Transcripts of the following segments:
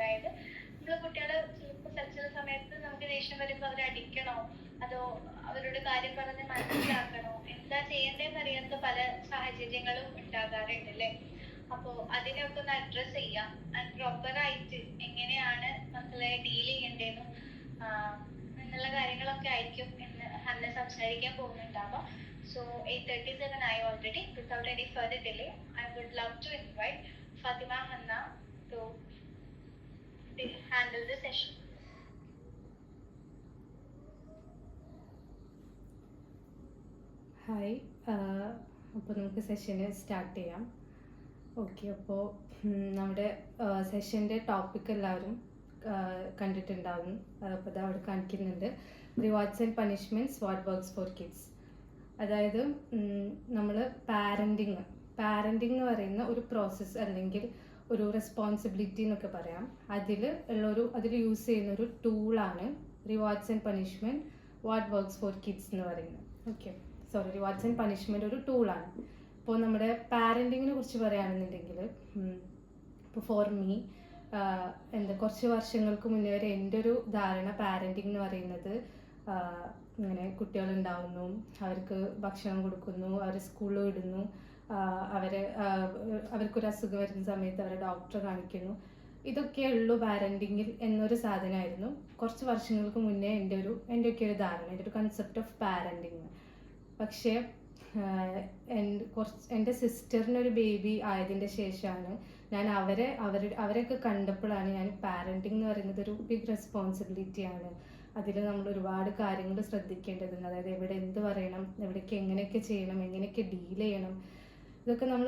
അതായത് നമ്മൾ കുട്ടികളെ ചില സമയത്ത് നമുക്ക് ദേഷ്യം വരുമ്പോൾ അവരെ അടിക്കണോ അതോ അവരുടെ കാര്യം പറഞ്ഞ് മനസ്സിലാക്കണോ, എന്താ ചെയ്യേണ്ടതെന്ന് അറിയാത്ത പല സാഹചര്യങ്ങളും ഉണ്ടാകാറുണ്ട് അല്ലേ. അപ്പോൾ അതിനെയൊക്കെ ഒന്ന് അഡ്രസ് ചെയ്യാം. ആൻഡ് പ്രോപ്പറായിട്ട് എങ്ങനെയാണ് മക്കളെ ഡീൽ ചെയ്യേണ്ടതെന്നും എന്നുള്ള കാര്യങ്ങളൊക്കെ ആയിരിക്കും ഇന്ന് ഹന്ന സംസാരിക്കാൻ പോകുന്നുണ്ടാവാം. So 8:37 ആയി already. Without any further delay, I would love to invite Fatima Hanna to handle the session. Hi, അപ്പോൾ നമുക്ക് സെഷന് സ്റ്റാർട്ട് ചെയ്യാം. ഓക്കെ, അപ്പോൾ നമ്മുടെ സെഷൻ്റെ ടോപ്പിക് എല്ലാവരും കണ്ടിട്ടുണ്ടാവും. അപ്പോൾ അത് അവിടെ കാണിക്കുന്നുണ്ട്, rewards and punishments what works for kids. അതായത് നമ്മൾ പാരൻറ്റിങ് എന്ന് പറയുന്ന ഒരു പ്രോസസ്സ് അല്ലെങ്കിൽ ഒരു റെസ്പോൺസിബിലിറ്റി എന്നൊക്കെ പറയാം. അതിൽ യൂസ് ചെയ്യുന്ന ഒരു ടൂളാണ് rewards and punishment what works for kids എന്ന് പറയുന്നത്. റിവാർഡ്സ് ആൻഡ് പണിഷ്മെൻറ്റ് ഒരു ടൂളാണ്. ഇപ്പോൾ നമ്മുടെ പാരൻറ്റിങ്ങിനെ കുറിച്ച് പറയുകയാണെന്നുണ്ടെങ്കിൽ, ഇപ്പോൾ ഫോർ മീ കുറച്ച് വർഷങ്ങൾക്ക് മുന്നേ വരെ എൻ്റെ ഒരു ധാരണ പാരൻറ്റിങ് എന്ന് പറയുന്നത് ഇങ്ങനെ കുട്ടികളുണ്ടാവുന്നു, അവർക്ക് ഭക്ഷണം കൊടുക്കുന്നു, അവർ സ്കൂളിൽ വിടുന്നു, അവർക്കൊരു അസുഖം വരുന്ന സമയത്ത് അവരെ ഡോക്ടറെ കാണിക്കുന്നു, ഇതൊക്കെ ഉള്ളൂ പാരൻറ്റിങ്ങിൽ എന്നൊരു സാധനമായിരുന്നു കുറച്ച് വർഷങ്ങൾക്ക് മുന്നേ എൻ്റെയൊക്കെ ഒരു ധാരണ, എൻ്റെ ഒരു കൺസെപ്റ്റ് ഓഫ് പാരൻറ്റിങ്. പക്ഷേ എൻ്റെ സിസ്റ്ററിനൊരു ബേബി ആയതിൻ്റെ ശേഷമാണ് ഞാൻ അവരെയൊക്കെ കണ്ടപ്പോഴാണ് ഞാൻ പാരൻറ്റിങ് എന്ന് പറയുന്നത് ഒരു ബിഗ് റെസ്പോൺസിബിലിറ്റിയാണ്. അതിൽ നമ്മൾ ഒരുപാട് കാര്യങ്ങൾ ശ്രദ്ധിക്കേണ്ടതുണ്ട്. അതായത് എവിടെ എന്ത് പറയണം, എവിടേക്ക് എങ്ങനെയൊക്കെ ചെയ്യണം, എങ്ങനെയൊക്കെ ഡീൽ ചെയ്യണം, ഇതൊക്കെ നമ്മൾ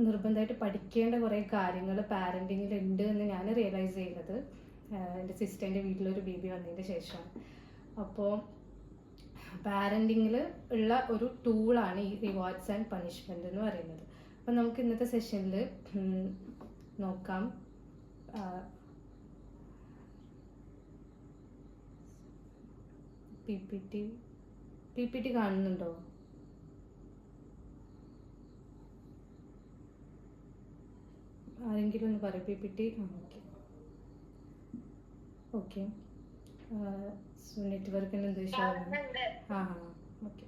നിർബന്ധമായിട്ട് പഠിക്കേണ്ട കുറേ കാര്യങ്ങൾ പാരൻറ്റിങ്ങിൽ ഉണ്ട് എന്ന് ഞാൻ റിയലൈസ് ചെയ്യുന്നത് എൻ്റെ സിസ്റ്ററിൻ്റെ വീട്ടിലൊരു ബേബി വന്നതിൻ്റെ ശേഷമാണ്. അപ്പോൾ പാരൻറ്റിങ്ങിൽ ഉള്ള ഒരു ടൂളാണ് ഈ റിവാർഡ്സ് ആൻഡ് പണിഷ്മെൻ്റ് എന്ന് പറയുന്നത്. അപ്പം നമുക്ക് ഇന്നത്തെ സെഷനിൽ നോക്കാം. പി പി ടി കാണുന്നുണ്ടോ? ആരെങ്കിലും ഒന്ന് പറയും പി പി ടി. ഓക്കെ നെറ്റ്വർക്കിന് എന്ത് വിഷയമാണ്? ഓക്കെ.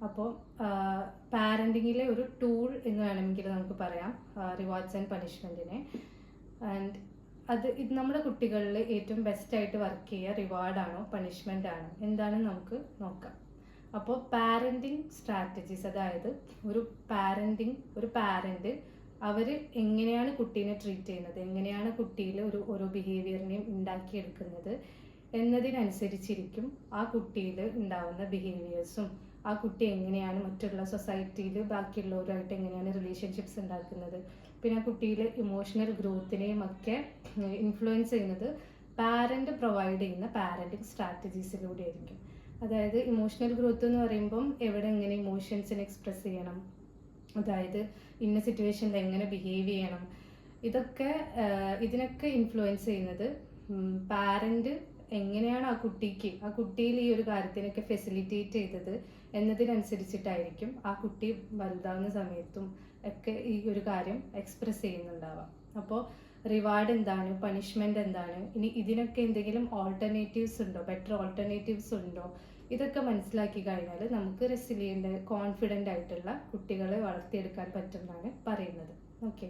അപ്പോൾ പാരൻറ്റിങ്ങിലെ ഒരു ടൂൾ എന്ന് വേണമെങ്കിൽ നമുക്ക് പറയാം റിവാർഡ്സ് ആൻഡ് പണിഷ്മെൻറ്റിനെ. ആൻഡ് ഇത് നമ്മുടെ കുട്ടികളിൽ ഏറ്റവും ബെസ്റ്റായിട്ട് വർക്ക് ചെയ്യുക റിവാർഡാണോ പണിഷ്മെൻ്റ് ആണോ എന്താണെന്ന് നമുക്ക് നോക്കാം. അപ്പോൾ പാരൻറ്റിങ് സ്ട്രാറ്റജീസ്, അതായത് ഒരു പാരൻറ്റ് അവർ എങ്ങനെയാണ് കുട്ടീനെ ട്രീറ്റ് ചെയ്യുന്നത്, എങ്ങനെയാണ് കുട്ടിയിൽ ഓരോ ബിഹേവിയറിനെയും ഉണ്ടാക്കിയെടുക്കുന്നത് എന്നതിനനുസരിച്ചിരിക്കും ആ കുട്ടിയിൽ ഉണ്ടാവുന്ന ബിഹേവിയേഴ്സും ആ കുട്ടി എങ്ങനെയാണ് മറ്റുള്ള സൊസൈറ്റിയിൽ ബാക്കിയുള്ളവരുമായിട്ട് എങ്ങനെയാണ് റിലേഷൻഷിപ്സ് ഉണ്ടാക്കുന്നത്, പിന്നെ ആ കുട്ടിയിലെ ഇമോഷണൽ ഗ്രോത്തിനെയും ഒക്കെ ഇൻഫ്ലുവൻസ് ചെയ്യുന്നത് പാരൻറ്റ് പ്രൊവൈഡ് ചെയ്യുന്ന പാരൻറ്റിങ് സ്ട്രാറ്റജീസിലൂടെ ആയിരിക്കും. അതായത് ഇമോഷണൽ ഗ്രോത്ത് എന്ന് പറയുമ്പം എങ്ങനെ ഇമോഷൻസിനെ എക്സ്പ്രസ് ചെയ്യണം, അതായത് ഇന്ന സിറ്റുവേഷനിൽ എങ്ങനെ ബിഹേവ് ചെയ്യണം, ഇതിനൊക്കെ ഇൻഫ്ലുവൻസ് ചെയ്യുന്നത് പാരൻറ്റ് എങ്ങനെയാണ് ആ കുട്ടിയിൽ ഈ ഒരു കാര്യത്തിനൊക്കെ ഫെസിലിറ്റേറ്റ് ചെയ്തത് എന്നതിനനുസരിച്ചിട്ടായിരിക്കും ആ കുട്ടി വലുതാവുന്ന സമയത്തും ഒക്കെ ഈ ഒരു കാര്യം എക്സ്പ്രസ് ചെയ്യുന്നുണ്ടാവാം. അപ്പോൾ റിവാർഡ് എന്താണ്, പണിഷ്മെൻ്റ് എന്താണ്, ഇനി ഇതിനൊക്കെ എന്തെങ്കിലും ഓൾട്ടർനേറ്റീവ്സ് ഉണ്ടോ, ബെറ്റർ ഓൾട്ടർനേറ്റീവ്സ് ഉണ്ടോ, ഇതൊക്കെ മനസ്സിലാക്കി കഴിഞ്ഞാൽ നമുക്ക് റെസിലിയൻ്റ് കോൺഫിഡൻ്റ് ആയിട്ടുള്ള കുട്ടികളെ വളർത്തിയെടുക്കാൻ പറ്റുമെന്നാണ് പറയുന്നത്. ഓക്കെ,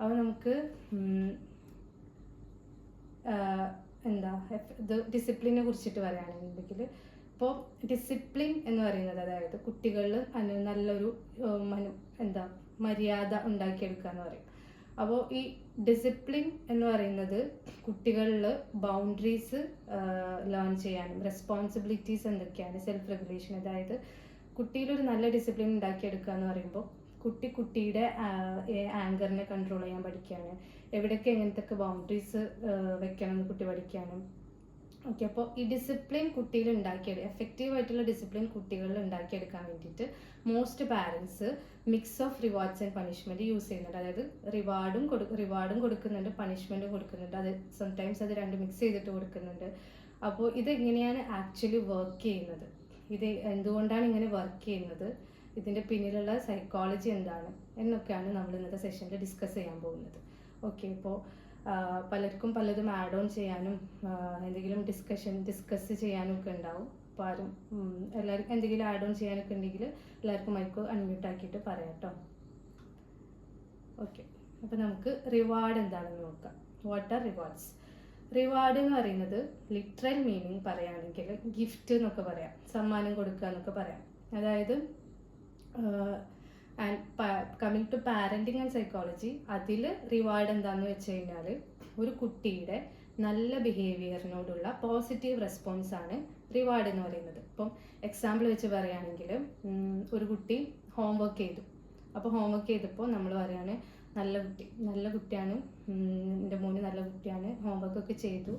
അപ്പോൾ നമുക്ക് ഇത് ഡിസിപ്ലിനെ കുറിച്ചിട്ട് പറയുകയാണെന്നുണ്ടെങ്കിൽ, ഇപ്പോൾ ഡിസിപ്ലിൻ എന്ന് പറയുന്നത് അതായത് കുട്ടികളിൽ നല്ലൊരു മര്യാദ ഉണ്ടാക്കിയെടുക്കുക എന്ന് പറയും. അപ്പോൾ ഈ ഡിസിപ്ലിൻ എന്ന് പറയുന്നത് കുട്ടികളിൽ ബൗണ്ടറീസ് ലേൺ ചെയ്യാനും റെസ്പോൺസിബിലിറ്റീസ് എന്തൊക്കെയാണ്, സെൽഫ് റെഗുലേഷൻ, അതായത് കുട്ടിയിലൊരു നല്ല ഡിസിപ്ലിൻ ഉണ്ടാക്കിയെടുക്കുക എന്ന് പറയുമ്പോൾ കുട്ടിയുടെ ആങ്കറിനെ കൺട്രോൾ ചെയ്യാൻ പഠിക്കുകയാണ്, എവിടെയൊക്കെ എങ്ങനത്തെ ബൗണ്ടറീസ് വെക്കണം എന്ന് കുട്ടി പഠിക്കാനും. ഓക്കെ, അപ്പോൾ ഈ ഡിസിപ്ലിൻ കുട്ടിയിൽ എഫക്റ്റീവായിട്ടുള്ള ഡിസിപ്ലിൻ കുട്ടികളിൽ ഉണ്ടാക്കിയെടുക്കാൻ വേണ്ടിയിട്ട് most parents mix of rewards and punishment use ചെയ്യുന്നുണ്ട്. അതായത് റിവാർഡും കൊടുക്കുന്നുണ്ട്, പണിഷ്മെൻറ്റും കൊടുക്കുന്നുണ്ട്. സംടൈംസ് അത് രണ്ട് മിക്സ് ചെയ്തിട്ട് കൊടുക്കുന്നുണ്ട്. അപ്പോൾ ഇതെങ്ങനെയാണ് ആക്ച്വലി വർക്ക് ചെയ്യുന്നത്, ഇത് എന്തുകൊണ്ടാണ് ഇങ്ങനെ വർക്ക് ചെയ്യുന്നത്, ഇതിൻ്റെ പിന്നിലുള്ള സൈക്കോളജി എന്താണ് എന്നൊക്കെയാണ് നമ്മൾ ഇന്നത്തെ സെഷനിൽ ഡിസ്കസ് ചെയ്യാൻ പോകുന്നത്. ഓക്കെ, ഇപ്പോൾ പലർക്കും പലതും ആഡ് ഓൺ ചെയ്യാനും എന്തെങ്കിലും ഡിസ്കസ് ചെയ്യാനും ഒക്കെ ഉണ്ടാവും. അപ്പോൾ ആരും എല്ലാവർക്കും എന്തെങ്കിലും ആഡ് ഓൺ ചെയ്യാനൊക്കെ ഉണ്ടെങ്കിൽ എല്ലാവർക്കും മൈക്ക് അൺമ്യൂട്ട് ആക്കിയിട്ട് പറയാം കേട്ടോ. ഓക്കെ, അപ്പോൾ നമുക്ക് റിവാർഡ് എന്താണെന്ന് നോക്കാം. What are rewards? റിവാർഡ് എന്ന് പറയുന്നത് ലിറ്ററൽ മീനിങ് പറയുകയാണെങ്കിൽ ഗിഫ്റ്റ് എന്നൊക്കെ പറയാം, സമ്മാനം കൊടുക്കുക എന്നൊക്കെ പറയാം. അതായത് and coming to parenting and psychology, അതിൽ റിവാർഡ് എന്താണെന്ന് വെച്ച് കഴിഞ്ഞാൽ ഒരു കുട്ടിയുടെ നല്ല ബിഹേവിയറിനോടുള്ള പോസിറ്റീവ് റെസ്പോൺസ് ആണ് റിവാർഡ് എന്ന് പറയുന്നത്. ഇപ്പം എക്സാമ്പിൾ വെച്ച് പറയുകയാണെങ്കിൽ ഒരു കുട്ടി ഹോംവർക്ക് ചെയ്തു. അപ്പോൾ ഹോംവർക്ക് ചെയ്തപ്പോൾ നമ്മൾ പറയുകയാണ് നല്ല കുട്ടിയാണ്, എൻ്റെ മോന് നല്ല കുട്ടിയാണ്, ഹോംവർക്കൊക്കെ ചെയ്തു,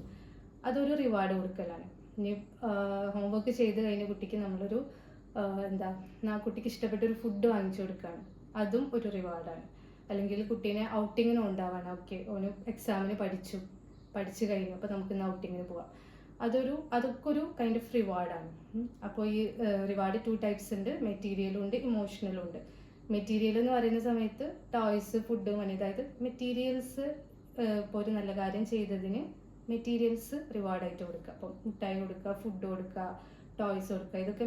അതൊരു റിവാർഡ് കൊടുക്കലാണ്. ഇനി ഹോംവർക്ക് ചെയ്ത് കഴിഞ്ഞ കുട്ടിക്ക് നമ്മളൊരു കുട്ടിക്ക് ഇഷ്ടപ്പെട്ടൊരു ഫുഡ് വാങ്ങിച്ചു കൊടുക്കുകയാണ്, അതും ഒരു റിവാർഡാണ്. അല്ലെങ്കിൽ കുട്ടീനെ ഔട്ടിങ്ങിന് കൊണ്ടുപോവാണ്. ഓക്കെ, ഓന് എക്സാമിന് പഠിച്ചു കഴിഞ്ഞു, അപ്പോൾ നമുക്ക് ഇന്ന് ഔട്ടിങ്ങിന് പോവാം, അതൊക്കെ ഒരു കൈൻഡ് ഓഫ് റിവാർഡാണ്. അപ്പോൾ ഈ റിവാർഡ് 2 ടൈപ്സ് ഉണ്ട്, മെറ്റീരിയലും ഉണ്ട്, ഇമോഷണലും ഉണ്ട്. മെറ്റീരിയൽ എന്ന് പറയുന്ന സമയത്ത് ടോയ്സ്, ഫുഡ്, മണി, അതായത് മെറ്റീരിയൽസ്. ഇപ്പോൾ ഒരു നല്ല കാര്യം ചെയ്തതിന് മെറ്റീരിയൽസ് റിവാർഡായിട്ട് കൊടുക്കുക. അപ്പം മിഠായി കൊടുക്കുക, ഫുഡ് കൊടുക്കുക, ടോയ്സ് കൊടുക്കുക, ഇതൊക്കെ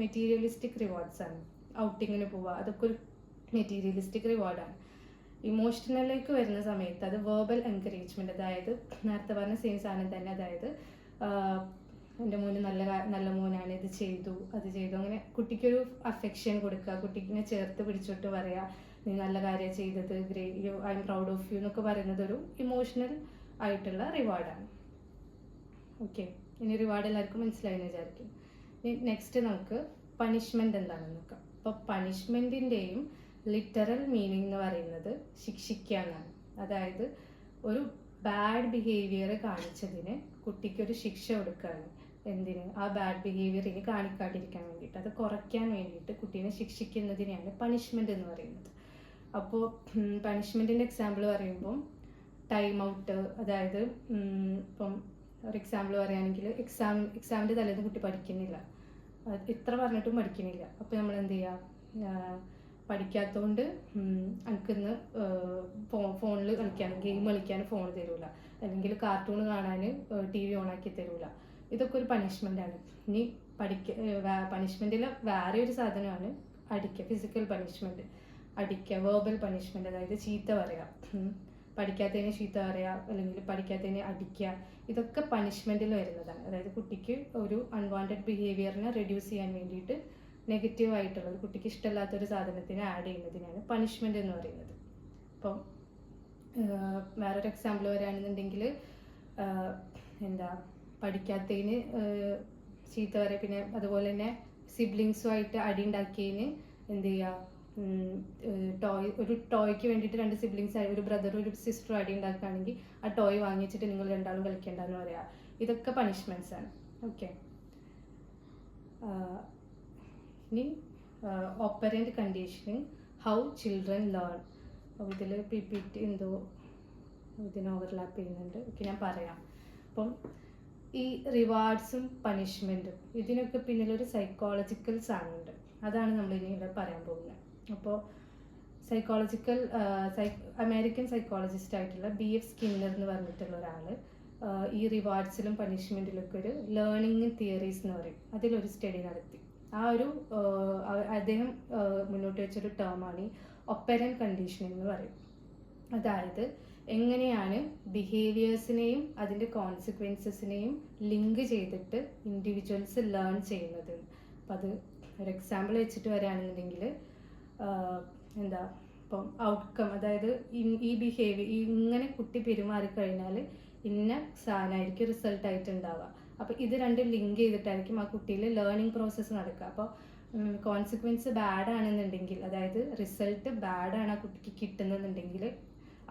മെറ്റീരിയലിസ്റ്റിക് റിവാർഡ്സ് ആണ്. ഔട്ടിങ്ങിന് പോവുക, അതൊക്കെ ഒരു മെറ്റീരിയലിസ്റ്റിക് റിവാർഡാണ്. ഇമോഷണലിലേക്ക് വരുന്ന സമയത്ത് അത് വെർബൽ എൻകറേജ്മെൻറ്റ്, അതായത് നേരത്തെ പറഞ്ഞ സെയിം സാധനം തന്നെ. അതായത് എൻ്റെ മോന് നല്ല മോനാണ്, ഇത് ചെയ്തു അത് ചെയ്തു, അങ്ങനെ കുട്ടിക്കൊരു അഫെക്ഷൻ കൊടുക്കുക, കുട്ടിനെ ചേർത്ത് പിടിച്ചോട്ട് പറയുക, നീ നല്ല കാര്യം ചെയ്തത്, I M proud of you എന്നൊക്കെ പറയുന്നത് ഒരു ഇമോഷണൽ ആയിട്ടുള്ള റിവാർഡാണ്. ഓക്കെ, ഇനി റിവാർഡ് എല്ലാവർക്കും മനസ്സിലായെന്ന് വിചാരിക്കും. ഇനി നെക്സ്റ്റ് നമുക്ക് പണിഷ്മെൻ്റ് എന്താണെന്ന് നോക്കാം. അപ്പോൾ പണിഷ്മെൻറ്റിൻ്റെയും ലിറ്ററൽ മീനിങ് എന്ന് പറയുന്നത് ശിക്ഷിക്കുക എന്നാണ്. അതായത് ഒരു ബാഡ് ബിഹേവിയർ കാണിച്ചതിന് കുട്ടിക്കൊരു ശിക്ഷ കൊടുക്കുകയാണ്. എന്തിന്? ആ ബാഡ് ബിഹേവിയർ ഇനി കാണിക്കാണ്ടിരിക്കാൻ വേണ്ടിയിട്ട്, അത് കുറയ്ക്കാൻ വേണ്ടിയിട്ട് കുട്ടീനെ ശിക്ഷിക്കുന്നതിനെയാണ് പണിഷ്മെൻ്റ് എന്ന് പറയുന്നത്. അപ്പോൾ പണിഷ്മെൻറ്റിൻ്റെ എക്സാമ്പിൾ പറയുമ്പോൾ ടൈം ഔട്ട്, അതായത് ഇപ്പം ഒരു എക്സാമ്പിൾ പറയുകയാണെങ്കിൽ എക്സാമിൻ്റെ തലേന്ന് കുട്ടി പഠിക്കുന്നില്ല, എത്ര പറഞ്ഞിട്ടും പഠിക്കുന്നില്ല. അപ്പോൾ നമ്മൾ എന്ത് ചെയ്യുക? പഠിക്കാത്തതുകൊണ്ട് എനിക്കിന്ന് ഫോണിൽ കളിക്കാനും ഗെയിം കളിക്കാനും ഫോൺ തരൂല, അല്ലെങ്കിൽ കാർട്ടൂൺ കാണാൻ TV ഓണാക്കി തരൂല. ഇതൊക്കെ ഒരു പണിഷ്മെൻ്റാണ്. ഇനി പണിഷ്മെൻറ്റിൽ വേറെ ഒരു സാധനമാണ് അടിക്കുക, ഫിസിക്കൽ പണിഷ്മെൻറ്റ്. അടിക്കുക, വെർബൽ പണിഷ്മെൻറ്റ്, അതായത് ചീത്ത പറയുക, പഠിക്കാത്തതിന് ചീത്ത പറയുക, അല്ലെങ്കിൽ പഠിക്കാത്തതിന് അടിക്കുക, ഇതൊക്കെ പണിഷ്മെൻറ്റിൽ വരുന്നതാണ്. അതായത് കുട്ടിക്ക് ഒരു അൺവാണ്ടഡ് ബിഹേവിയറിനെ റെഡ്യൂസ് ചെയ്യാൻ വേണ്ടിയിട്ട് നെഗറ്റീവ് ആയിട്ടുള്ളത്, കുട്ടിക്ക് ഇഷ്ടമില്ലാത്തൊരു സാധനത്തിന് ആഡ് ചെയ്യുന്നതിനാണ് പണിഷ്മെൻ്റ് എന്ന് പറയുന്നത്. അപ്പം വേറൊരു എക്സാമ്പിൾ പറയുകയാണെന്നുണ്ടെങ്കിൽ പഠിക്കാത്തതിന് ചീത്ത പറയുക, പിന്നെ അതുപോലെ തന്നെ സിബ്ലിങ്സുമായിട്ട് അടി ഉണ്ടാക്കിയതിന് എന്ത് ചെയ്യുക? ഒരു ടോയ്ക്ക് വേണ്ടിയിട്ട് 2 സിബ്ലിങ്സ്, ഒരു ബ്രദറും ഒരു സിസ്റ്ററും അടി ഉണ്ടാക്കുകയാണെങ്കിൽ ആ ടോയ് വാങ്ങിച്ചിട്ട് നിങ്ങൾ രണ്ടാളും കളിക്കേണ്ടെന്ന് പറയുക. ഇതൊക്കെ പണിഷ്മെൻറ്റ്സ് ആണ്. ഓക്കെ, ഇനി operant conditioning, how children learn. ഇതിൽ PPT എന്തോ ഇതിന് ഓവർലാപ്പ് ചെയ്യുന്നുണ്ട്. ഓക്കെ, ഞാൻ പറയാം. അപ്പം ഈ റിവാർഡ്സും പണിഷ്മെൻറ്റും ഇതിനൊക്കെ പിന്നിലൊരു സൈക്കോളജിക്കൽ സാധനമുണ്ട്. അതാണ് നമ്മൾ ഇനി ഇവിടെ പറയാൻ പോകുന്നത്. അപ്പോൾ അമേരിക്കൻ സൈക്കോളജിസ്റ്റ് ആയിട്ടുള്ള BF സ്കിന്നർ എന്ന് പറഞ്ഞിട്ടുള്ള ഒരാൾ ഈ റിവാർഡ്സിലും പണിഷ്മെൻറ്റിലൊക്കെ ഒരു ലേണിംഗ് തിയറീസ് എന്ന് പറയും, അതിലൊരു സ്റ്റഡി നടത്തി. അദ്ദേഹം മുന്നോട്ട് വെച്ചൊരു ടേമാണ് ഈ ഒപ്പറൻറ്റ് കണ്ടീഷനിങ് എന്ന് പറയും. അതായത് എങ്ങനെയാണ് ബിഹേവിയേഴ്സിനെയും അതിൻ്റെ കോൺസിക്വൻസസിനെയും ലിങ്ക് ചെയ്തിട്ട് ഇൻഡിവിജ്വൽസ് ലേൺ ചെയ്യുന്നത്. അപ്പം അത് ഒരു എക്സാമ്പിൾ വെച്ചിട്ട് വരികയാണെന്നുണ്ടെങ്കിൽ ഇപ്പം ഔട്ട്കം, അതായത് ഈ ബിഹേവിയർ ഇങ്ങനെ കുട്ടി പെരുമാറിക്കഴിഞ്ഞാൽ ഇന്ന സാധനമായിരിക്കും റിസൾട്ടായിട്ട് ഉണ്ടാവുക. അപ്പോൾ ഇത് രണ്ടും ലിങ്ക് ചെയ്തിട്ടായിരിക്കും ആ കുട്ടിയിൽ ലേണിംഗ് പ്രോസസ്സ് നടക്കുക. അപ്പോൾ കോൺസിക്വൻസ് ബാഡ് ആണെന്നുണ്ടെങ്കിൽ, അതായത് റിസൾട്ട് ബാഡാണ് ആ കുട്ടിക്ക് കിട്ടുന്നതെന്നുണ്ടെങ്കിൽ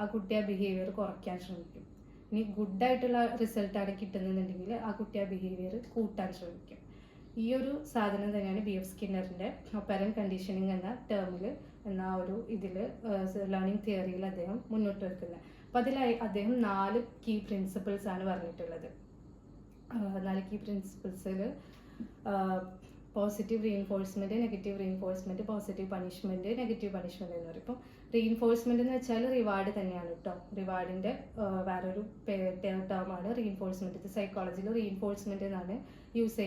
ആ കുട്ടി ആ ബിഹേവിയർ കുറയ്ക്കാൻ ശ്രമിക്കും. ഇനി ഗുഡായിട്ടുള്ള റിസൾട്ടാണ് കിട്ടുന്നതെന്നുണ്ടെങ്കിൽ ആ കുട്ടി ആ ബിഹേവിയർ കൂട്ടാൻ ശ്രമിക്കും. ഈ ഒരു സാധനം തന്നെയാണ് BF സ്കിന്നറിൻ്റെ ഒപ്പറൻറ്റ് കണ്ടീഷനിങ് എന്ന ടേമിൽ ഒരു ഇതിൽ ലേണിംഗ് തിയറിയിൽ അദ്ദേഹം മുന്നോട്ട് വെക്കുന്നത്. അപ്പോൾ അതിലായി അദ്ദേഹം 4 കീ പ്രിൻസിപ്പിൾസ് ആണ് പറഞ്ഞിട്ടുള്ളത്. 4 കീ പ്രിൻസിപ്പിൾസിൽ positive reinforcement, negative reinforcement, positive punishment, negative punishment എന്ന് പറയും. ഇപ്പം റീഇൻഫോഴ്സ്മെൻറ്റ് എന്ന് വെച്ചാൽ റിവാർഡ് തന്നെയാണ് കേട്ടോ. റിവാർഡിൻ്റെ വേറൊരു ടേമാണ് റീഇൻഫോഴ്സ്മെൻറ്റ്. ഇത് സൈക്കോളജിയിൽ റീഇൻഫോഴ്സ്മെൻറ്റ് എന്നാണ് യൂസ്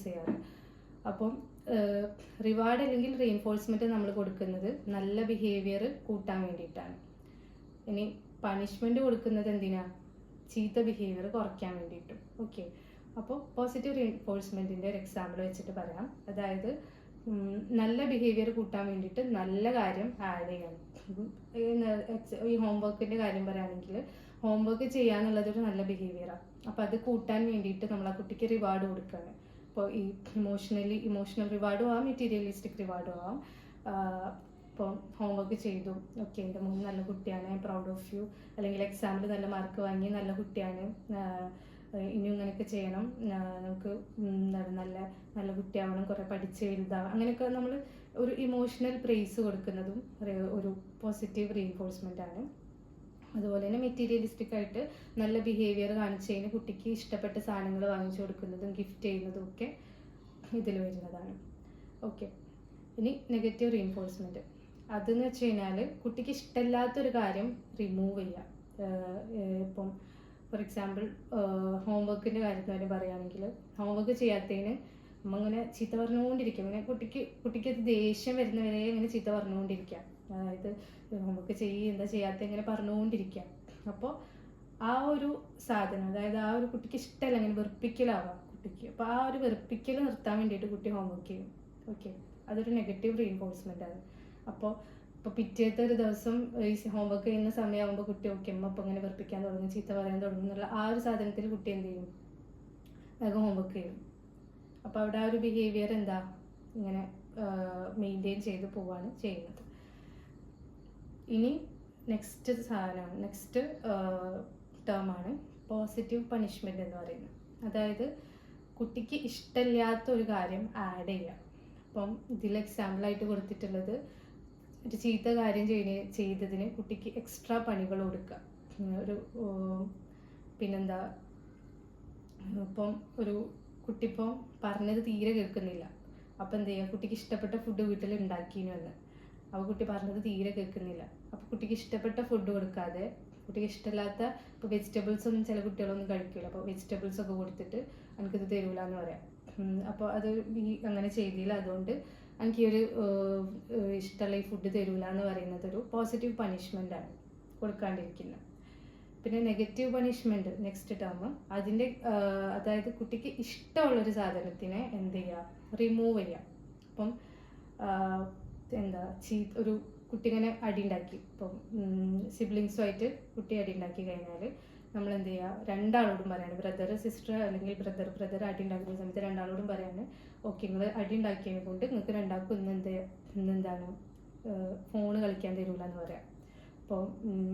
ചെയ്യാറ്. അപ്പം റിവാർഡ് അല്ലെങ്കിൽ റീഇൻഫോഴ്സ്മെൻറ്റ് നമ്മൾ കൊടുക്കുന്നത് നല്ല ബിഹേവിയർ കൂട്ടാൻ വേണ്ടിയിട്ടാണ്. ഇനി പണിഷ്മെൻറ്റ് കൊടുക്കുന്നത് എന്തിനാ? ചീത്ത ബിഹേവിയർ കുറയ്ക്കാൻ വേണ്ടിയിട്ടും. ഓക്കെ, അപ്പോൾ പോസിറ്റീവ് റീഇൻഫോഴ്സ്മെൻറ്റിൻ്റെ ഒരു എക്സാമ്പിൾ വെച്ചിട്ട് പറയാം. അതായത് നല്ല ബിഹേവിയർ കൂട്ടാൻ വേണ്ടിയിട്ട് നല്ല കാര്യം ആഡ് ചെയ്യണം. ഈ ഹോംവർക്കിൻ്റെ കാര്യം പറയുകയാണെങ്കിൽ ഹോംവർക്ക് ചെയ്യാന്നുള്ളതൊരു നല്ല ബിഹേവിയറാണ്. അപ്പോൾ അത് കൂട്ടാൻ വേണ്ടിയിട്ട് നമ്മൾ ആ കുട്ടിക്ക് റിവാർഡ് കൊടുക്കുകയാണ്. ഇപ്പോൾ ഈ ഇമോഷണൽ റിവാർഡും ആവാം, മെറ്റീരിയലിസ്റ്റിക് റിവാർഡും ആവാം. ഇപ്പോൾ ഹോംവർക്ക് ചെയ്തു, ഓക്കെ എൻ്റെ മോൻ നല്ല കുട്ടിയാണ്, I M proud of you, അല്ലെങ്കിൽ എക്സാമിൽ നല്ല മാർക്ക് വാങ്ങി, നല്ല കുട്ടിയാണ്, ഇനിയും ഇങ്ങനെയൊക്കെ ചെയ്യണം, നമുക്ക് നല്ല നല്ല കുട്ടിയാവണം, കുറേ പഠിച്ച് എഴുതാം, അങ്ങനെയൊക്കെ നമ്മൾ ഒരു ഇമോഷണൽ പ്രൈസ് കൊടുക്കുന്നതും ഒരു പോസിറ്റീവ് റീഇൻഫോഴ്സ്മെൻ്റ് ആണ്. അതുപോലെ തന്നെ മെറ്റീരിയലിസ്റ്റിക് ആയിട്ട് നല്ല ബിഹേവിയർ കാണിച്ചതിന് കുട്ടിക്ക് ഇഷ്ടപ്പെട്ട സാധനങ്ങൾ വാങ്ങിച്ചു കൊടുക്കുന്നതും ഗിഫ്റ്റ് ചെയ്യുന്നതും ഒക്കെ ഇതിൽ വരുന്നതാണ്. ഓക്കെ, ഇനി നെഗറ്റീവ് റീഇൻഫോഴ്സ്മെൻറ്റ്. അതെന്ന് വെച്ച് കഴിഞ്ഞാൽ കുട്ടിക്ക് ഇഷ്ടമില്ലാത്തൊരു കാര്യം റിമൂവ് ചെയ്യുക. ഇപ്പം ഫോർ എക്സാമ്പിൾ ഹോംവർക്കിൻ്റെ കാര്യത്തിൽ പറയുകയാണെങ്കിൽ ഹോംവർക്ക് ചെയ്യാത്തതിന് അമ്മ ഇങ്ങനെ ചീത്ത പറഞ്ഞുകൊണ്ടിരിക്കും. ഇങ്ങനെ കുട്ടിക്ക് അത് ദേഷ്യം വരുന്നവരെ ഇങ്ങനെ ചീത്ത പറഞ്ഞുകൊണ്ടിരിക്കുക. അതായത് ഹോംവർക്ക് എന്താ ചെയ്യാത്ത ഇങ്ങനെ പറഞ്ഞുകൊണ്ടിരിക്കുക. അപ്പോൾ ആ ഒരു സാധനം, അതായത് ആ ഒരു കുട്ടിക്ക് ഇഷ്ടമല്ല, ഇങ്ങനെ വെറുപ്പിക്കലാവാം കുട്ടിക്ക്. അപ്പോൾ ആ ഒരു വെറുപ്പിക്കൽ നിർത്താൻ വേണ്ടിയിട്ട് കുട്ടി ഹോംവർക്ക് ചെയ്യും. ഓക്കെ, അതൊരു നെഗറ്റീവ് റീഇൻഫോഴ്സ്മെൻ്റ് ആണ്. അപ്പോൾ പിറ്റേത്തെ ഒരു ദിവസം ഈ ഹോംവർക്ക് ചെയ്യുന്ന സമയമാകുമ്പോൾ കുട്ടി ഓക്കെ അമ്മ അപ്പോൾ ഇങ്ങനെ വെറുപ്പിക്കാൻ തുടങ്ങും, ചീത്ത പറയാൻ തുടങ്ങും എന്നുള്ള ആ ഒരു സാധനത്തിൽ കുട്ടി എന്ത് ചെയ്യും? വേഗം ഹോംവർക്ക് ചെയ്യും. അപ്പോൾ അവിടെ ആ ഒരു ബിഹേവിയർ എന്താ ഇങ്ങനെ മെയിൻറ്റെയിൻ ചെയ്ത് പോവാണ് ചെയ്യുന്നത്. ഇനി നെക്സ്റ്റ് ടേമാണ് പോസിറ്റീവ് പണിഷ്മെൻ്റ് എന്ന് പറയുന്നത്. അതായത് കുട്ടിക്ക് ഇഷ്ടമില്ലാത്ത ഒരു കാര്യം ആഡ് ചെയ്യുക. അപ്പം ഇതിൽ എക്സാമ്പിളായിട്ട് കൊടുത്തിട്ടുള്ളത് ഒരു ചീത്ത കാര്യം ചെയ്തതിന് കുട്ടിക്ക് എക്സ്ട്രാ പണികൾ കൊടുക്കുക. പിന്നെന്താ, ഇപ്പം ഒരു കുട്ടി ഇപ്പം പറഞ്ഞത് തീരെ കേൾക്കുന്നില്ല. അപ്പം എന്ത് ചെയ്യുക? കുട്ടിക്ക് ഇഷ്ടപ്പെട്ട ഫുഡ് വീട്ടിൽ ഉണ്ടാക്കിയെന്ന് വന്ന് അപ്പോൾ കുട്ടി പറഞ്ഞത് തീരെ കേൾക്കുന്നില്ല. അപ്പോൾ കുട്ടിക്ക് ഇഷ്ടപ്പെട്ട ഫുഡ് കൊടുക്കാതെ കുട്ടിക്ക് ഇഷ്ടമില്ലാത്ത ഇപ്പോൾ വെജിറ്റബിൾസ് ഒന്നും ചില കുട്ടികളൊന്നും കഴിക്കില്ല. അപ്പോൾ വെജിറ്റബിൾസ് ഒക്കെ കൊടുത്തിട്ട് എനിക്കിത് തരൂല എന്ന് പറയാം. അപ്പോൾ അത് അങ്ങനെ ചെയ്തില്ല, അതുകൊണ്ട് എനിക്ക് ഈ ഒരു ഇഷ്ടമുള്ള ഈ ഫുഡ് തരൂല എന്ന് പറയുന്നത് ഒരു പോസിറ്റീവ് പണിഷ്മെൻ്റ് ആണ് കൊടുക്കാണ്ടിരിക്കുന്നത്. പിന്നെ നെഗറ്റീവ് പണിഷ്മെൻറ്റ് നെക്സ്റ്റ് ടേം, അതിൻ്റെ അതായത് കുട്ടിക്ക് ഇഷ്ടമുള്ളൊരു സാധനത്തിനെ എന്ത് ചെയ്യുക? റിമൂവ് ചെയ്യുക. അപ്പം ഒരു കുട്ടി ഇങ്ങനെ അടി ഉണ്ടാക്കി, ഇപ്പം സിബ്ലിങ്സുമായിട്ട് കുട്ടി അടി ഉണ്ടാക്കി കഴിഞ്ഞാൽ നമ്മൾ എന്ത് ചെയ്യുക? രണ്ടാളോടും പറയാണ്, ബ്രദർ സിസ്റ്റർ അല്ലെങ്കിൽ ബ്രദർ അടി ഉണ്ടാക്കുന്ന സമയത്ത് രണ്ടാളോടും പറയാണ് ഓക്കെ നിങ്ങൾ അടി ഉണ്ടാക്കിയതിനെ കൊണ്ട് നിങ്ങൾക്ക് രണ്ടാൾക്കും ഇന്നെന്താണ് ഫോണ് കളിക്കാൻ തരൂല എന്ന് പറയാം. അപ്പോൾ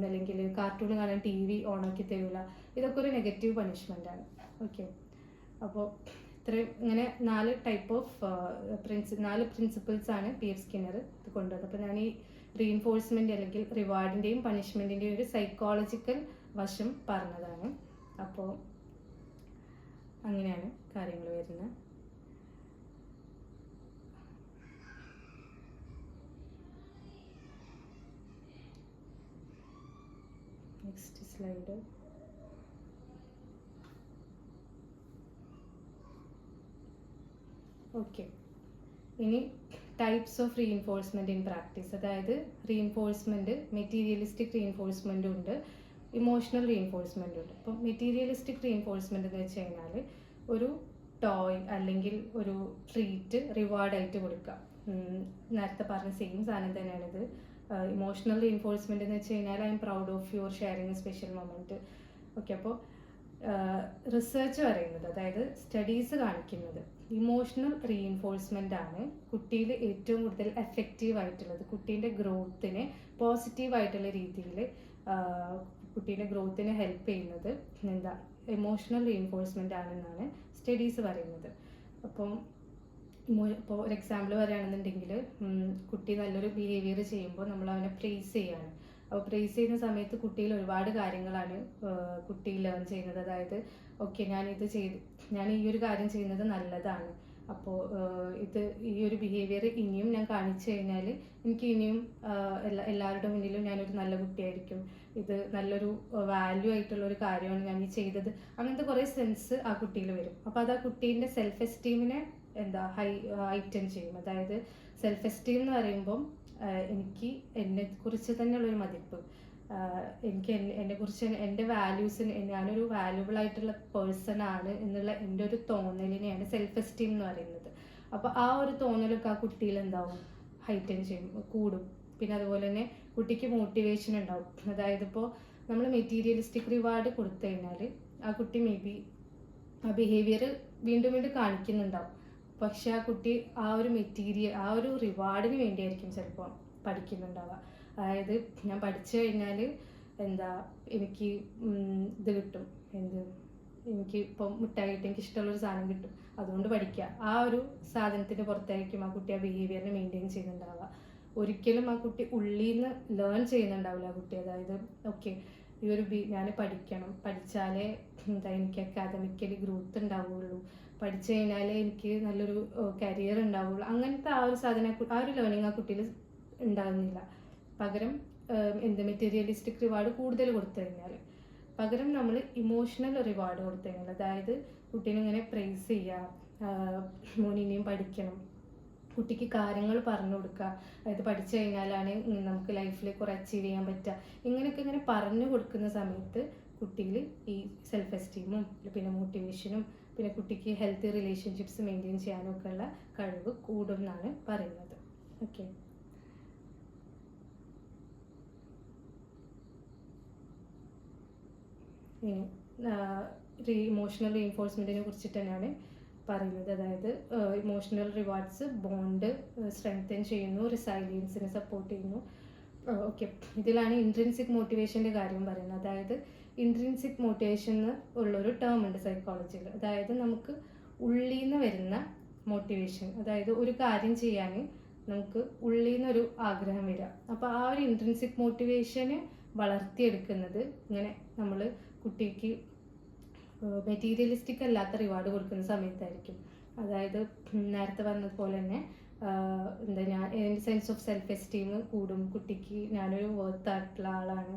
അല്ലെങ്കിൽ കാർട്ടൂൺ കാണാൻ TV ഓണാക്കി തരൂല. ഇതൊക്കെ ഒരു നെഗറ്റീവ് പണിഷ്മെൻ്റാണ്. ഓക്കെ, അപ്പോൾ ഇങ്ങനെ 4 ടൈപ്പ് ഓഫ് 4 പ്രിൻസിപ്പിൾസാണ് PF സ്കിന്നർ ഇത് കൊണ്ടുവന്നത്. അപ്പോൾ ഞാൻ ഈ റീഇൻഫോഴ്സ്മെൻറ്റ് അല്ലെങ്കിൽ റിവാർഡിൻ്റെയും പണിഷ്മെൻറ്റിൻ്റെയും ഒരു സൈക്കോളജിക്കൽ വശം പറഞ്ഞതാണ്. അപ്പോൾ അങ്ങനെയാണ് കാര്യങ്ങൾ വരുന്നത്. Next slide. ഓക്കെ, ഇനി types of reinforcement in practice. അതായത് റീഇൻഫോഴ്സ്മെൻറ്റ് മെറ്റീരിയലിസ്റ്റിക് റീഇൻഫോഴ്സ്മെൻറ്റും ഉണ്ട്, ഇമോഷണൽ റീഇൻഫോഴ്സ്മെൻറ്റും ഉണ്ട്. അപ്പം മെറ്റീരിയലിസ്റ്റിക് റീഇൻഫോഴ്സ്മെൻറ്റ് എന്ന് വെച്ച് കഴിഞ്ഞാൽ ഒരു ടോയ് അല്ലെങ്കിൽ ഒരു ട്രീറ്റ് റിവാർഡായിട്ട് കൊടുക്കുക. നേരത്തെ പറഞ്ഞ സെയിം സാധനം തന്നെയാണിത്. ഇമോഷണൽ റീഇൻഫോഴ്സ്മെൻറ്റ് എന്ന് വെച്ച് കഴിഞ്ഞാൽ I M proud of your sharing A special moment. Okay, അപ്പോൾ റിസർച്ച് പറയുന്നത്, അതായത് സ്റ്റഡീസ് കാണിക്കുന്നത് ഇമോഷണൽ റീഇൻഫോഴ്സ്മെൻ്റ് ആണ് കുട്ടിയിൽ ഏറ്റവും കൂടുതൽ എഫക്റ്റീവ് ആയിട്ടുള്ളത്. കുട്ടീൻ്റെ ഗ്രോത്തിനെ പോസിറ്റീവായിട്ടുള്ള രീതിയിൽ കുട്ടീൻ്റെ ഗ്രോത്തിനെ ഹെൽപ്പ് ചെയ്യുന്നത് ഇമോഷണൽ റീഇൻഫോഴ്സ്മെൻ്റ് ആണെന്നാണ് സ്റ്റഡീസ് പറയുന്നത്. അപ്പോൾ ഒരു എക്സാമ്പിൾ പറയുകയാണെന്നുണ്ടെങ്കിൽ കുട്ടി നല്ലൊരു ബിഹേവിയർ ചെയ്യുമ്പോൾ നമ്മൾ അവനെ പ്രൈസ് ചെയ്യാണ്. അപ്പോൾ പ്രൈസ് ചെയ്യുന്ന സമയത്ത് കുട്ടിയിൽ ഒരുപാട് കാര്യങ്ങളാണ് കുട്ടി ലേൺ ചെയ്യുന്നത്. അതായത് ഓക്കെ ഞാൻ ഈ ഒരു കാര്യം ചെയ്യുന്നത് നല്ലതാണ്, അപ്പോൾ ഈ ഒരു ബിഹേവിയർ ഇനിയും ഞാൻ കാണിച്ചു കഴിഞ്ഞാൽ എനിക്ക് ഇനിയും എല്ലാവരുടെ മുന്നിലും ഞാനൊരു നല്ല കുട്ടിയായിരിക്കും, ഇത് നല്ലൊരു വാല്യൂ ആയിട്ടുള്ള ഒരു കാര്യമാണ് ഞാൻ ഈ ചെയ്തത്, അങ്ങനത്തെ കുറേ സെൻസ് ആ കുട്ടിയിൽ വരും. അപ്പോൾ അത് ആ കുട്ടീൻ്റെ സെൽഫ് എസ്റ്റീമിനെ ഹൈറ്റൻ ചെയ്യും. അതായത് സെൽഫ് എസ്റ്റീം എന്ന് പറയുമ്പം എനിക്ക് എന്നെക്കുറിച്ച് തന്നെയുള്ളൊരു മതിപ്പ്, എനിക്ക് എന്നെക്കുറിച്ച് എൻ്റെ വാല്യൂസിന് ഞാനൊരു വാല്യൂബിൾ ആയിട്ടുള്ള പേഴ്സൺ ആണ് എന്നുള്ള എൻ്റെ ഒരു തോന്നലിനെയാണ് സെൽഫ് എസ്റ്റീം എന്ന് പറയുന്നത്. അപ്പോൾ ആ ഒരു തോന്നലൊക്കെ ആ കുട്ടിയിൽ എന്താവും, ഹൈറ്റൻ ചെയ്യും, കൂടും. പിന്നെ അതുപോലെ തന്നെ കുട്ടിക്ക് മോട്ടിവേഷൻ ഉണ്ടാവും. അതായത് ഇപ്പോൾ നമ്മൾ മെറ്റീരിയലിസ്റ്റിക് റിവാർഡ് കൊടുത്തു കഴിഞ്ഞാൽ ആ കുട്ടി മേ ബി ആ ബിഹേവിയർ വീണ്ടും വീണ്ടും കാണിക്കുന്നുണ്ടാവും. പക്ഷെ ആ കുട്ടി ആ ഒരു റിവാർഡിന് വേണ്ടിയായിരിക്കും ചിലപ്പോൾ പഠിക്കുന്നുണ്ടാവുക. അതായത് ഞാൻ പഠിച്ചു കഴിഞ്ഞാൽ എനിക്ക് ഇത് കിട്ടും, എനിക്ക് ഇപ്പം മിഠായി കിട്ടും, എനിക്ക് ഇഷ്ടമുള്ളൊരു സാധനം കിട്ടും, അതുകൊണ്ട് പഠിക്കുക. ആ ഒരു സാധനത്തിൻ്റെ പുറത്തായിരിക്കും ആ കുട്ടി ആ ബിഹേവിയറിനെ മെയിൻറ്റെയിൻ ചെയ്യുന്നുണ്ടാവുക. ഒരിക്കലും ആ കുട്ടി ഉള്ളിൽ നിന്ന് ലേൺ ചെയ്യുന്നുണ്ടാവില്ല ആ കുട്ടി. അതായത് ഓക്കെ, ഞാൻ പഠിക്കണം, പഠിച്ചാലേ എനിക്ക് അക്കാദമിക്കലി ഗ്രോത്ത് ഉണ്ടാവുകയുള്ളൂ, പഠിച്ചു കഴിഞ്ഞാലേ എനിക്ക് നല്ലൊരു കരിയർ ഉണ്ടാവുകയുള്ളൂ, അങ്ങനത്തെ ആ ഒരു സാധനം ആ ഒരു ലേണിങ് ആ കുട്ടിയിൽ ഉണ്ടാകുന്നില്ല. പകരം മെറ്റീരിയലിസ്റ്റിക് റിവാർഡ് കൂടുതൽ കൊടുത്തു കഴിഞ്ഞാൽ, പകരം നമ്മൾ ഇമോഷണൽ റിവാർഡ് കൊടുത്തു കഴിഞ്ഞാൽ, അതായത് കുട്ടീനെ ഇങ്ങനെ പ്രൈസ് ചെയ്യുക, മോനിനെയും പഠിക്കണം, കുട്ടിക്ക് കാര്യങ്ങൾ പറഞ്ഞു കൊടുക്കുക, അതായത് പഠിച്ചു കഴിഞ്ഞാലാണ് നമുക്ക് ലൈഫിൽ കുറേ അച്ചീവ് ചെയ്യാൻ പറ്റുക, ഇങ്ങനെയൊക്കെ ഇങ്ങനെ പറഞ്ഞു കൊടുക്കുന്ന സമയത്ത് കുട്ടിയിൽ ഈ സെൽഫ് എസ്റ്റീമും പിന്നെ മോട്ടിവേഷനും പിന്നെ കുട്ടിക്ക് ഹെൽത്തി റിലേഷൻഷിപ്സ് മെയിൻറ്റെയിൻ ചെയ്യാനും ഒക്കെ ഉള്ള കഴിവ് കൂടും എന്നാണ് പറയുന്നത്. ഓക്കെ, ഇമോഷണൽ റീഇൻഫോഴ്സ്മെൻറ്റിനെ കുറിച്ചിട്ട് തന്നെയാണ് പറയുന്നത്. അതായത് ഇമോഷണൽ റിവാർഡ്സ് ബോണ്ട് സ്ട്രെങ്തൻ ചെയ്യുന്നു, റിസൈലിയൻസിനെ സപ്പോർട്ട് ചെയ്യുന്നു. ഓക്കെ, ഇതിലാണ് ഇൻട്രിൻസിക് മോട്ടിവേഷൻ്റെ കാര്യം പറയുന്നത്. അതായത് ഇൻട്രിൻസിക് മോട്ടിവേഷൻ ഉള്ളൊരു ടേം ഉണ്ട് സൈക്കോളജിയിൽ. അതായത് നമുക്ക് ഉള്ളിൽ നിന്ന് വരുന്ന മോട്ടിവേഷൻ, അതായത് ഒരു കാര്യം ചെയ്യാൻ നമുക്ക് ഉള്ളിൽ നിന്നൊരു ആഗ്രഹം വരിക. അപ്പോൾ ആ ഒരു ഇൻട്രിൻസിക് മോട്ടിവേഷന് വളർത്തിയെടുക്കുന്നത് ഇങ്ങനെ നമ്മൾ കുട്ടിക്ക് മെറ്റീരിയലിസ്റ്റിക് അല്ലാത്ത റിവാർഡ് കൊടുക്കുന്ന സമയത്തായിരിക്കും. അതായത് നേരത്തെ പറഞ്ഞതുപോലെ തന്നെ എൻ്റെ സെൻസ് ഓഫ് സെൽഫ് എസ്റ്റീം കൂടും, കുട്ടിക്ക് ഞാനൊരു വർത്ത് ആയിട്ടുള്ള ആളാണ്,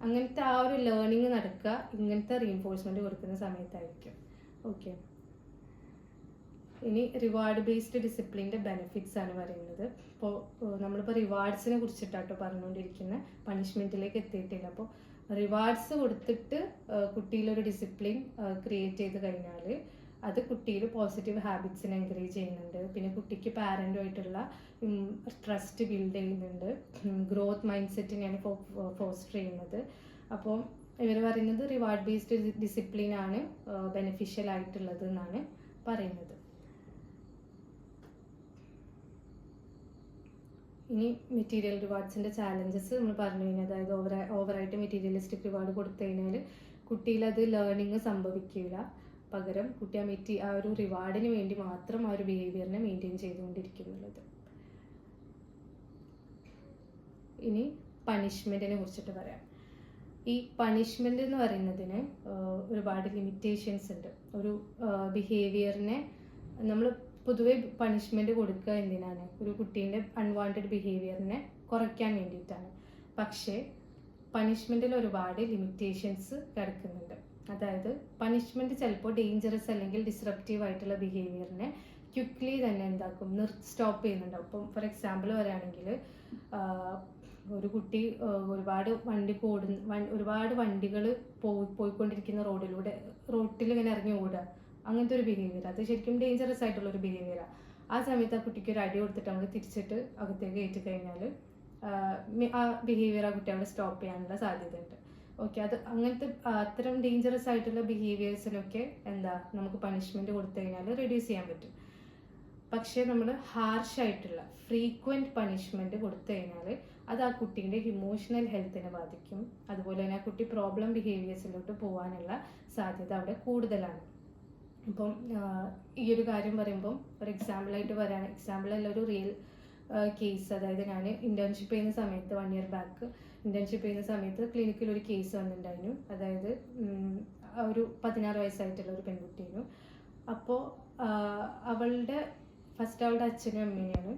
അങ്ങനത്തെ ആ ഒരു ലേണിങ് നടക്കുക ഇങ്ങനത്തെ റീഇൻഫോഴ്സ്മെൻറ്റ് കൊടുക്കുന്ന സമയത്തായിരിക്കും. ഓക്കെ, ഇനി റിവാർഡ് ബേസ്ഡ് ഡിസിപ്ലിൻ്റെ ബെനിഫിറ്റ്സ് ആണ് പറയുന്നത്. ഇപ്പോൾ നമ്മളിപ്പോൾ റിവാർഡ്സിനെ കുറിച്ചിട്ടാട്ടോ പറഞ്ഞുകൊണ്ടിരിക്കുന്നത്, പണിഷ്മെൻറ്റിലേക്ക് എത്തിയിട്ടില്ല. അപ്പോൾ റിവാർഡ്സ് കൊടുത്തിട്ട് കുട്ടിയിലൊരു ഡിസിപ്ലിൻ ക്രിയേറ്റ് ചെയ്ത് കഴിഞ്ഞാൽ അത് കുട്ടിയിൽ പോസിറ്റീവ് ഹാബിറ്റ്സിനെ എൻകറേജ് ചെയ്യുന്നുണ്ട്. പിന്നെ കുട്ടിക്ക് പാരൻറ്റുമായിട്ടുള്ള ട്രസ്റ്റ് ബിൽഡ് ചെയ്യുന്നുണ്ട്, ഗ്രോത്ത് മൈൻഡ് സെറ്റിനെയാണ് ഫോസ്റ്റർ ചെയ്യുന്നത്. അപ്പോൾ ഇവർ പറയുന്നത് റിവാർഡ് ബേസ്ഡ് ഡിസിപ്ലിനാണ് ബെനിഫിഷ്യൽ ആയിട്ടുള്ളത് എന്നാണ് പറയുന്നത്. ഇനി മെറ്റീരിയൽ റിവാർഡ്സിൻ്റെ ചാലഞ്ചസ് നമ്മൾ പറഞ്ഞു കഴിഞ്ഞാൽ, അതായത് ഓവറായിട്ട് മെറ്റീരിയലിസ്റ്റിക് റിവാർഡ് കൊടുത്തു കഴിഞ്ഞാൽ കുട്ടിയിൽ അത് ലേണിങ് സംഭവിക്കില്ല. പകരം കുട്ടി ആ ഒരു റിവാർഡിന് വേണ്ടി മാത്രം ആ ഒരു ബിഹേവിയറിനെ മെയിൻറ്റെയിൻ ചെയ്തുകൊണ്ടിരിക്കുന്നുള്ളത്. ഇനി പണിഷ്മെൻറ്റിനെ കുറിച്ചിട്ട് പറയാം. ഈ പണിഷ്മെൻ്റ് എന്ന് പറയുന്നതിന് ഒരുപാട് ലിമിറ്റേഷൻസ് ഉണ്ട്. ഒരു ബിഹേവിയറിനെ നമ്മൾ പൊതുവെ പണിഷ്മെൻറ്റ് കൊടുക്കുക എന്തിനാണ്? ഒരു കുട്ടീൻ്റെ അൺവാണ്ടഡ് ബിഹേവിയറിനെ കുറയ്ക്കാൻ വേണ്ടിയിട്ടാണ്. പക്ഷേ പണിഷ്മെൻറ്റിൽ ഒരുപാട് ലിമിറ്റേഷൻസ് കിടക്കുന്നുണ്ട്. അതായത് പണിഷ്മെൻറ്റ് ചിലപ്പോൾ ഡേഞ്ചറസ് അല്ലെങ്കിൽ ഡിസ്റപ്റ്റീവ് ആയിട്ടുള്ള ബിഹേവിയറിനെ ക്വിക്ക്ലി തന്നെ സ്റ്റോപ്പ് ചെയ്യുന്നുണ്ടാവും. ഇപ്പം ഫോർ എക്സാമ്പിൾ പറയുകയാണെങ്കിൽ ഒരു കുട്ടി ഒരുപാട് വണ്ടികൾ പോയിക്കൊണ്ടിരിക്കുന്ന റോട്ടിൽ ഇങ്ങനെ ഇറങ്ങി ഓടുക, അങ്ങനത്തെ ഒരു ബിഹേവിയർ, അത് ശരിക്കും ഡേഞ്ചറസ് ആയിട്ടുള്ളൊരു ബിഹേവിയറാണ്. ആ സമയത്ത് ആ കുട്ടിക്ക് ഒരു അടി കൊടുത്തിട്ട് നമ്മൾ തിരിച്ചിട്ട് അകത്തേക്ക് കയറ്റി കഴിഞ്ഞാൽ ആ ബിഹേവിയർ ആ കുട്ടി അവിടെ സ്റ്റോപ്പ് ചെയ്യാനുള്ള സാധ്യതയുണ്ട്. ഓക്കെ, അത്തരം ഡേഞ്ചറസ് ആയിട്ടുള്ള ബിഹേവിയേഴ്സിനൊക്കെ നമുക്ക് പണിഷ്മെൻറ്റ് കൊടുത്തു കഴിഞ്ഞാൽ റെഡ്യൂസ് ചെയ്യാൻ പറ്റും. പക്ഷേ നമ്മൾ ഹാർഷായിട്ടുള്ള ഫ്രീക്വൻറ്റ് പണിഷ്മെൻറ്റ് കൊടുത്തു കഴിഞ്ഞാൽ അത് ആ കുട്ടീൻ്റെ ഇമോഷണൽ ഹെൽത്തിനെ ബാധിക്കും. അതുപോലെ തന്നെ ആ കുട്ടി പ്രോബ്ലം ബിഹേവിയേഴ്സിലോട്ട് പോകാനുള്ള സാധ്യത അവിടെ കൂടുതലാണ്. അപ്പം ഈ ഒരു കാര്യം പറയുമ്പം ഒരു എക്സാമ്പിളായിട്ട് പറയുകയാണ്, എക്സാമ്പിളല്ല, ഒരു റിയൽ കേസ്. അതായത് ഞാൻ ഇൻറ്റേൺഷിപ്പ് ചെയ്യുന്ന സമയത്ത് 1 year ബാക്ക് ഇൻറ്റേൺഷിപ്പ് ചെയ്യുന്ന സമയത്ത് ക്ലിനിക്കിൽ ഒരു കേസ് വന്നിട്ടുണ്ടായിരുന്നു. അതായത് ഒരു 16 വയസ്സായിട്ടുള്ള ഒരു പെൺകുട്ടിയായിരുന്നു. അപ്പോൾ അവളുടെ ഫസ്റ്റ് അവളുടെ അച്ഛനും അമ്മേനെയാണ്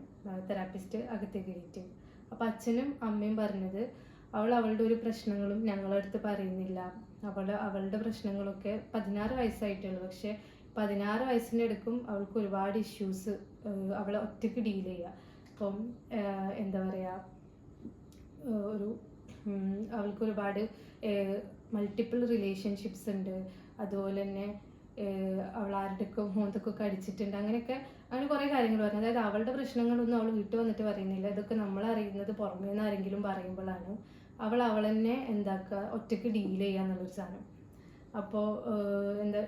തെറാപ്പിസ്റ്റ് അകത്തേക്ക് കയറ്റിയത്. അപ്പം അച്ഛനും അമ്മയും പറഞ്ഞത് അവളുടെ ഒരു പ്രശ്നങ്ങളും ഞങ്ങളുടെ അടുത്ത് പറയുന്നില്ല. അവളുടെ പ്രശ്നങ്ങളൊക്കെ 16 വയസ്സായിട്ടുള്ളൂ, പക്ഷെ 16 വയസ്സിൻ്റെ അടുക്കും അവൾക്ക് ഒരുപാട് ഇഷ്യൂസ് അവളെ ഒറ്റയ്ക്ക് ഡീൽ ചെയ്യുക. ഇപ്പം എന്താ പറയുക, ഒരു അവൾക്ക് ഒരുപാട് മൾട്ടിപ്പിൾ റിലേഷൻഷിപ്സ് ഉണ്ട്. അതുപോലെ തന്നെ അവൾ ആരുടെയൊക്കെ മോന്തൊക്കെ അടിച്ചിട്ടുണ്ട്. അങ്ങനെ കുറേ കാര്യങ്ങൾ പറഞ്ഞു. അതായത് അവളുടെ പ്രശ്നങ്ങളൊന്നും അവൾ വീട്ടിൽ വന്നിട്ട് പറയുന്നില്ല. ഇതൊക്കെ നമ്മളറിയുന്നത് പുറമേ നിന്ന് ആരെങ്കിലും പറയുമ്പോഴാണ് അവൾ തന്നെ ഒറ്റയ്ക്ക് ഡീൽ ചെയ്യുക എന്നുള്ളൊരു സാധനം. അപ്പോൾ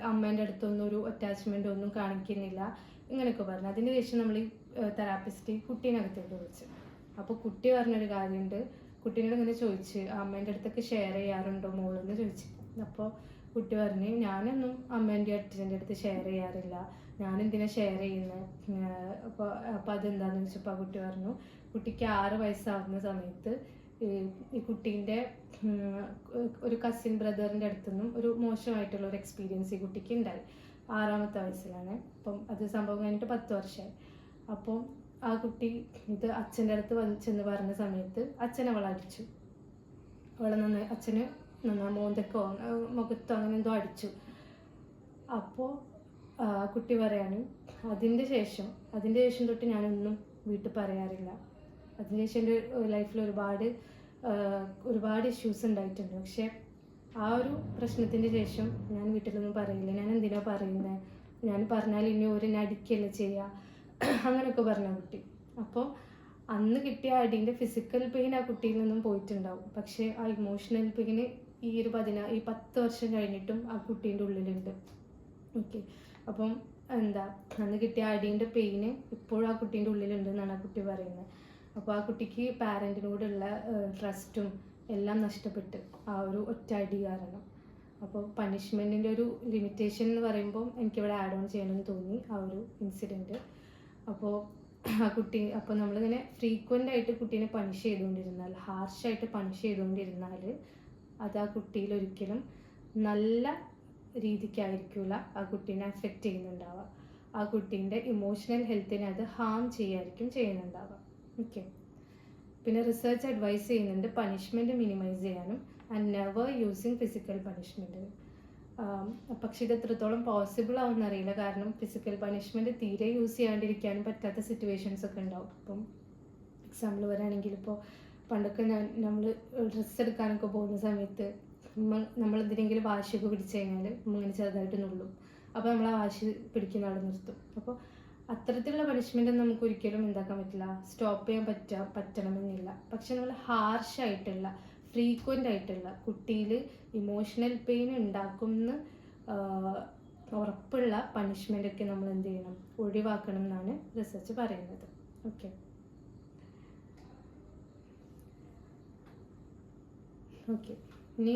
അമ്മേൻ്റെ അടുത്തൊന്നും ഒരു അറ്റാച്ച്മെൻ്റ് ഒന്നും കാണിക്കുന്നില്ല, ഇങ്ങനെയൊക്കെ പറഞ്ഞു. അതിന് ശേഷം നമ്മൾ ഈ തെറാപ്പിസ്റ്റ് കുട്ടീനകത്തേക്ക് വിളിച്ചു. അപ്പോൾ കുട്ടി പറഞ്ഞൊരു കാര്യമുണ്ട്. കുട്ടീനോട് ഇങ്ങനെ ചോദിച്ച് അമ്മേൻ്റെ അടുത്തൊക്കെ ഷെയർ ചെയ്യാറുണ്ടോ മോളെന്ന് ചോദിച്ചു. അപ്പോൾ കുട്ടി പറഞ്ഞ് ഞാനൊന്നും അമ്മേൻ്റെ അച്ഛൻ്റെ അടുത്ത് ഷെയർ ചെയ്യാറില്ല, ഞാനെന്തിനാ ഷെയർ ചെയ്യുന്നത്. അപ്പോൾ അതെന്താണെന്ന് ചോദിച്ചപ്പോൾ ആ കുട്ടി പറഞ്ഞു കുട്ടിക്ക് 6 വയസ്സാവുന്ന സമയത്ത് ഈ കുട്ടീൻ്റെ ഒരു കസിൻ ബ്രദറിൻ്റെ അടുത്തുനിന്നും ഒരു മോശമായിട്ടുള്ള ഒരു എക്സ്പീരിയൻസ് ഈ കുട്ടിക്ക് ഉണ്ടായി. 6ാമത്തെ വയസ്സിലാണ്. അപ്പം അത് സംഭവം കഴിഞ്ഞിട്ട് 10 വർഷമായി. അപ്പോൾ ആ കുട്ടി ഇത് അച്ഛൻ്റെ അടുത്ത് ചെന്ന് പറഞ്ഞ സമയത്ത് അച്ഛൻ അവളെ അടിച്ചു. അച്ഛന് മോന്തക്കോ മുഖത്തോ അങ്ങനെ എന്തോ അടിച്ചു. അപ്പോൾ കുട്ടി പറയാണ് അതിൻ്റെ ശേഷം തൊട്ട് ഞാനൊന്നും വീട്ടിൽ പറയാറില്ല. അതിനുശേഷം എൻ്റെ ലൈഫിൽ ഒരുപാട് ഇഷ്യൂസ് ഉണ്ടായിട്ടുണ്ട്. പക്ഷെ ആ ഒരു പ്രശ്നത്തിൻ്റെ ശേഷം ഞാൻ വീട്ടിലൊന്നും പറയില്ല. ഞാൻ എന്തിനാ പറയുന്നത്, ഞാൻ പറഞ്ഞാൽ ഇനി എന്നെ അടിക്കുകയല്ല ചെയ്യുക, അങ്ങനെയൊക്കെ പറഞ്ഞ കുട്ടി. അപ്പോൾ അന്ന് കിട്ടിയ അടീൻ്റെ ഫിസിക്കൽ പെയിൻ ആ കുട്ടിയിൽ നിന്നും പോയിട്ടുണ്ടാവും. പക്ഷേ ആ ഇമോഷണൽ പെയിന് ഈ 10 വർഷം കഴിഞ്ഞിട്ടും ആ കുട്ടീൻ്റെ ഉള്ളിലുണ്ട്. ഓക്കെ, അപ്പം അന്ന് കിട്ടിയ അടീൻ്റെ പെയിന് ഇപ്പോഴും ആ കുട്ടീൻ്റെ ഉള്ളിലുണ്ടെന്നാണ് ആ കുട്ടി പറയുന്നത്. അപ്പോൾ ആ കുട്ടിക്ക് പാരൻറ്റിനോടുള്ള ട്രസ്റ്റും എല്ലാം നഷ്ടപ്പെട്ട് ആ ഒരു ഒറ്റ അടി കാരണം. അപ്പോൾ പണിഷ്മെൻറ്റിൻ്റെ ഒരു ലിമിറ്റേഷൻ എന്ന് പറയുമ്പോൾ എനിക്കിവിടെ ആഡ് ഓൺ ചെയ്യണമെന്ന് തോന്നി ആ ഒരു ഇൻസിഡൻറ്റ്. അപ്പോൾ അപ്പോൾ നമ്മളിങ്ങനെ ഫ്രീക്വൻ്റ് ആയിട്ട് കുട്ടീനെ പണിഷ് ചെയ്തുകൊണ്ടിരുന്നാൽ, ഹാർഷായിട്ട് പണിഷ് ചെയ്തുകൊണ്ടിരുന്നാൽ അത് ആ കുട്ടിയിൽ ഒരിക്കലും നല്ല രീതിക്കായിരിക്കില്ല ആ കുട്ടീനെ അഫക്റ്റ് ചെയ്യുന്നുണ്ടാവുക. ആ കുട്ടീൻ്റെ ഇമോഷണൽ ഹെൽത്തിനെ അത് ഹാം ചെയ്യുന്നുണ്ടാവുക. ഓക്കെ, പിന്നെ റിസർച്ച് അഡ്വൈസ് ചെയ്യുന്നുണ്ട് പണിഷ്മെൻറ്റ് മിനിമൈസ് ചെയ്യാനും ആൻഡ് നെവർ യൂസിങ് ഫിസിക്കൽ പണിഷ്മെൻറ്റിന്. പക്ഷെ ഇത് എത്രത്തോളം പോസിബിൾ ആവുമെന്ന് അറിയില്ല. കാരണം ഫിസിക്കൽ പണിഷ്മെൻറ്റ് തീരെ യൂസ് ചെയ്യാണ്ടിരിക്കാനും പറ്റാത്ത സിറ്റുവേഷൻസ് ഒക്കെ ഉണ്ടാവും. ഇപ്പം എക്സാമ്പിൾ പറയുകയാണെങ്കിൽ ഇപ്പോൾ പണ്ടൊക്കെ നമ്മൾ ഡ്രസ്സ് എടുക്കാനൊക്കെ പോകുന്ന സമയത്ത് നമ്മൾ എന്തിനെങ്കിലും വാശിയൊക്കെ പിടിച്ചു കഴിഞ്ഞാൽ ഇങ്ങനെ ചെറുതായിട്ട് നുള്ളും. അപ്പോൾ നമ്മൾ ആ വാശി പിടിക്കുന്ന ആൾ നിർത്തും. അപ്പോൾ അത്തരത്തിലുള്ള പണിഷ്മെൻറ്റ് നമുക്ക് ഒരിക്കലും എന്താക്കാൻ പറ്റില്ല, സ്റ്റോപ്പ് ചെയ്യാൻ പറ്റണമെന്നില്ല. പക്ഷെ നമ്മൾ ഹാർഷായിട്ടുള്ള ഫ്രീക്വൻ്റ് ആയിട്ടുള്ള കുട്ടിയിൽ ഇമോഷണൽ പെയിൻ ഉണ്ടാക്കുമെന്ന് ഉറപ്പുള്ള പണിഷ്മെൻ്റൊക്കെ നമ്മൾ എന്ത് ചെയ്യണം, ഒഴിവാക്കണം എന്നാണ് റിസർച്ച് പറയുന്നത്. ഓക്കെ, ഇനി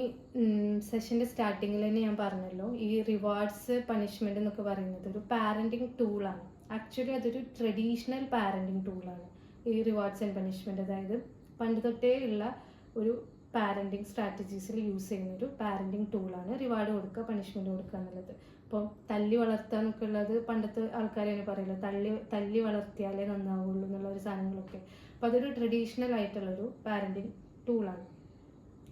സെഷൻ്റെ സ്റ്റാർട്ടിങ്ങിൽ തന്നെ ഞാൻ പറഞ്ഞല്ലോ, ഈ റിവാർഡ്സ് പണിഷ്മെൻ്റ് എന്നൊക്കെ പറയുന്നത് ഒരു പാരൻറ്റിങ് ടൂളാണ്. ആക്ച്വലി അതൊരു ട്രഡീഷണൽ പാരൻറ്റിങ് ടൂളാണ് ഈ റിവാർഡ്സ് ആൻഡ് പണിഷ്മെൻ്റ്. അതായത് പണ്ട് തൊട്ടേ ഉള്ള ഒരു പാരൻറ്റിങ് സ്ട്രാറ്റജീസിൽ യൂസ് ചെയ്യുന്നൊരു പാരൻറ്റിങ് ടൂളാണ് റിവാർഡ് കൊടുക്കുക, പണിഷ്മെൻറ്റ് കൊടുക്കുക എന്നുള്ളത്. ഇപ്പോൾ തല്ലി വളർത്തുക എന്നൊക്കെ ഉള്ളത് പണ്ടത്തെ ആൾക്കാർ തന്നെ പറയില്ല, തല്ലി വളർത്തിയാലേ നന്നാവുള്ളൂ എന്നുള്ള ഒരു സാധനങ്ങളൊക്കെ. അപ്പോൾ അതൊരു ട്രഡീഷണൽ ആയിട്ടുള്ളൊരു പാരൻറ്റിങ് ടൂളാണ്.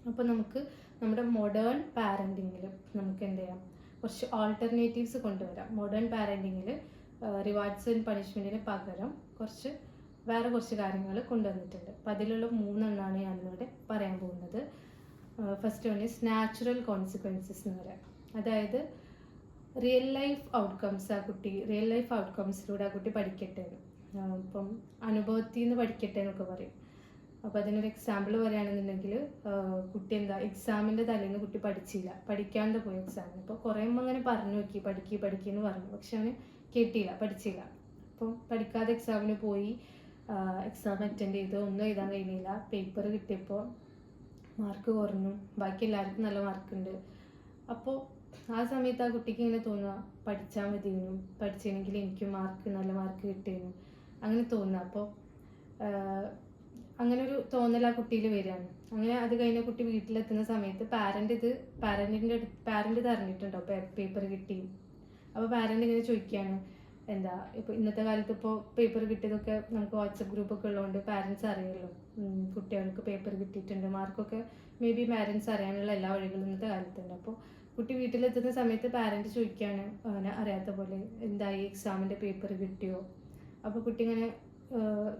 അപ്പോൾ നമുക്ക് നമ്മുടെ മോഡേൺ പാരൻറ്റിങ്ങിൽ നമുക്ക് എന്ത് ചെയ്യാം, കുറച്ച് ആൾട്ടർനേറ്റീവ്സ് കൊണ്ടുവരാം. മോഡേൺ പാരൻറ്റിങ്ങിൽ റിവാർഡ്സ് ആൻഡ് പണിഷ്മെൻറ്റിന് പകരം വേറെ കുറച്ച് കാര്യങ്ങൾ കൊണ്ടുവന്നിട്ടുണ്ട്. അപ്പോൾ അതിലുള്ള 3 എണ്ണമാണ് ഞാനിവിടെ പറയാൻ പോകുന്നത്. First one is natural consequences എന്ന് പറയാം. അതായത് റിയൽ ലൈഫ് ഔട്ട്കംസിലൂടെ ആ കുട്ടി പഠിക്കട്ടെ എന്ന്. ഇപ്പം അനുഭവത്തിൽ നിന്ന് പഠിക്കട്ടെ എന്നൊക്കെ പറയും. അപ്പോൾ അതിനൊരു എക്സാമ്പിൾ പറയുകയാണെന്നുണ്ടെങ്കിൽ കുട്ടി എക്സാമിൻ്റെ തലേന്ന് കുട്ടി പഠിക്കാണ്ട് പോയി എക്സാമിന്. അപ്പോൾ കുറേ അങ്ങനെ പറഞ്ഞു നോക്കി പഠിക്കുന്നു പറഞ്ഞു, പക്ഷെ അവന് പഠിച്ചില്ല. അപ്പം പഠിക്കാതെ എക്സാമിന് പോയി, എക്സാം അറ്റൻഡ് ചെയ്ത് ഒന്നും എഴുതാൻ കഴിഞ്ഞില്ല. പേപ്പർ കിട്ടിയപ്പോൾ മാർക്ക് കുറഞ്ഞു, ബാക്കി എല്ലാവർക്കും നല്ല മാർക്കുണ്ട്. അപ്പോൾ ആ സമയത്ത് ആ കുട്ടിക്ക് ഇങ്ങനെ തോന്നുക, പഠിച്ചാൽ മതിയെന്നും പഠിച്ചില്ലെങ്കിൽ എനിക്കും നല്ല മാർക്ക് കിട്ടിയെന്നും അങ്ങനെ തോന്നുക. അപ്പോൾ അങ്ങനെ ഒരു തോന്നൽ ആ കുട്ടിയിൽ വരികയാണ്. അങ്ങനെ അത് കഴിഞ്ഞ കുട്ടി വീട്ടിലെത്തുന്ന സമയത്ത് പാരന്റ് ഇത് അറിഞ്ഞിട്ടുണ്ടോ പേപ്പർ കിട്ടി. അപ്പോൾ പാരന്റ് ഇങ്ങനെ ചോദിക്കുകയാണ്, എന്താ ഇപ്പോൾ ഇന്നത്തെ കാലത്ത് ഇപ്പോൾ പേപ്പർ കിട്ടിയതൊക്കെ നമുക്ക് വാട്സപ്പ് ഗ്രൂപ്പൊക്കെ ഉള്ളതുകൊണ്ട് പാരൻസ് അറിയുമല്ലോ, കുട്ടികൾക്ക് പേപ്പർ കിട്ടിയിട്ടുണ്ട്, മാർക്കൊക്കെ മേ ബി പാരൻസ് അറിയാനുള്ള എല്ലാ വഴികളും ഇന്നത്തെ കാലത്തുണ്ട്. അപ്പോൾ കുട്ടി വീട്ടിലെത്തുന്ന സമയത്ത് പാരൻറ്റ് ചോദിക്കുകയാണ് അങ്ങനെ അറിയാത്ത പോലെ എന്തായി എക്സാമിൻ്റെ പേപ്പർ കിട്ടിയോ. അപ്പോൾ കുട്ടി ഇങ്ങനെ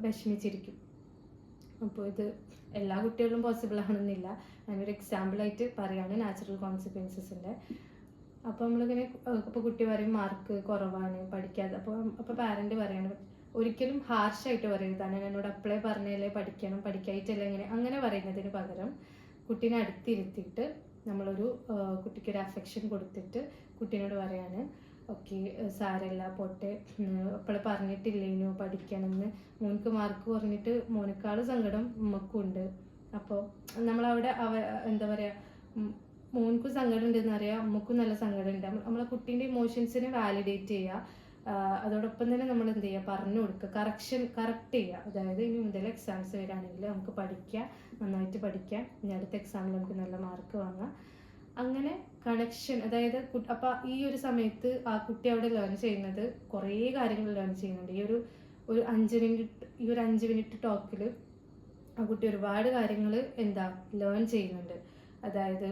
വിഷമിച്ചിരിക്കും. അപ്പോൾ ഇത് എല്ലാ കുട്ടികളും പോസിബിൾ ആണെന്നില്ല, ഞാനൊരു എക്സാമ്പിളായിട്ട് പറയുകയാണ് നാച്ചുറൽ കോൺസിക്വൻസസിൻ്റെ. അപ്പോൾ നമ്മളിങ്ങനെ ഇപ്പോൾ കുട്ടി പറയും മാർക്ക് കുറവാണ് പഠിക്കാതെ, അപ്പോൾ പാരൻറ്റ് പറയാണ് ഒരിക്കലും ഹാർഷായിട്ട് പറയരുതാണ്, എന്നോട് അപ്ലൈ പറഞ്ഞല്ലേ പഠിക്കണം, പഠിക്കായിട്ടല്ല അങ്ങനെ പറയുന്നതിന് പകരം കുട്ടീനെ അടുത്തിരുത്തിയിട്ട് നമ്മളൊരു കുട്ടിക്കൊരു അഫെക്ഷൻ കൊടുത്തിട്ട് കുട്ടീനോട് പറയാണ് ഓക്കെ സാരല്ല പോട്ടെ, അപ്പോൾ പറഞ്ഞിട്ടില്ലേനു പഠിക്കണമെന്ന്, മോനക്ക് മാർക്ക് കുറഞ്ഞിട്ട് മോനേക്കാളും സങ്കടം ഉമ്മക്കുണ്ട്. അപ്പോൾ നമ്മളവിടെ എന്താ പറയുക, മോനക്കും സങ്കടം ഉണ്ടെന്ന് അറിയാം, അമ്മക്കും നല്ല സങ്കടം ഉണ്ട്. നമ്മളെ കുട്ടീൻ്റെ ഇമോഷൻസിനെ വാലിഡേറ്റ് ചെയ്യുക, അതോടൊപ്പം തന്നെ നമ്മൾ എന്ത് ചെയ്യുക, പറഞ്ഞു കൊടുക്കുക, കറക്റ്റ് ചെയ്യുക. അതായത് ഇനി മുതൽ എക്സാംസ് വരികയാണെങ്കിൽ നമുക്ക് പഠിക്കാം, നന്നായിട്ട് പഠിക്കാം, ഇനി അടുത്ത എക്സാമിൽ നമുക്ക് നല്ല മാർക്ക് വാങ്ങാം. അങ്ങനെ കണക്ഷൻ, അതായത് അപ്പോൾ ഈ ഒരു സമയത്ത് ആ കുട്ടി അവിടെ ലേൺ ചെയ്യുന്നത് കുറേ കാര്യങ്ങൾ ലേൺ ചെയ്യുന്നുണ്ട്. ഒരു 5 മിനിറ്റ് ടോക്കിൽ ആ കുട്ടി ഒരുപാട് കാര്യങ്ങൾ ലേൺ ചെയ്യുന്നുണ്ട്. അതായത്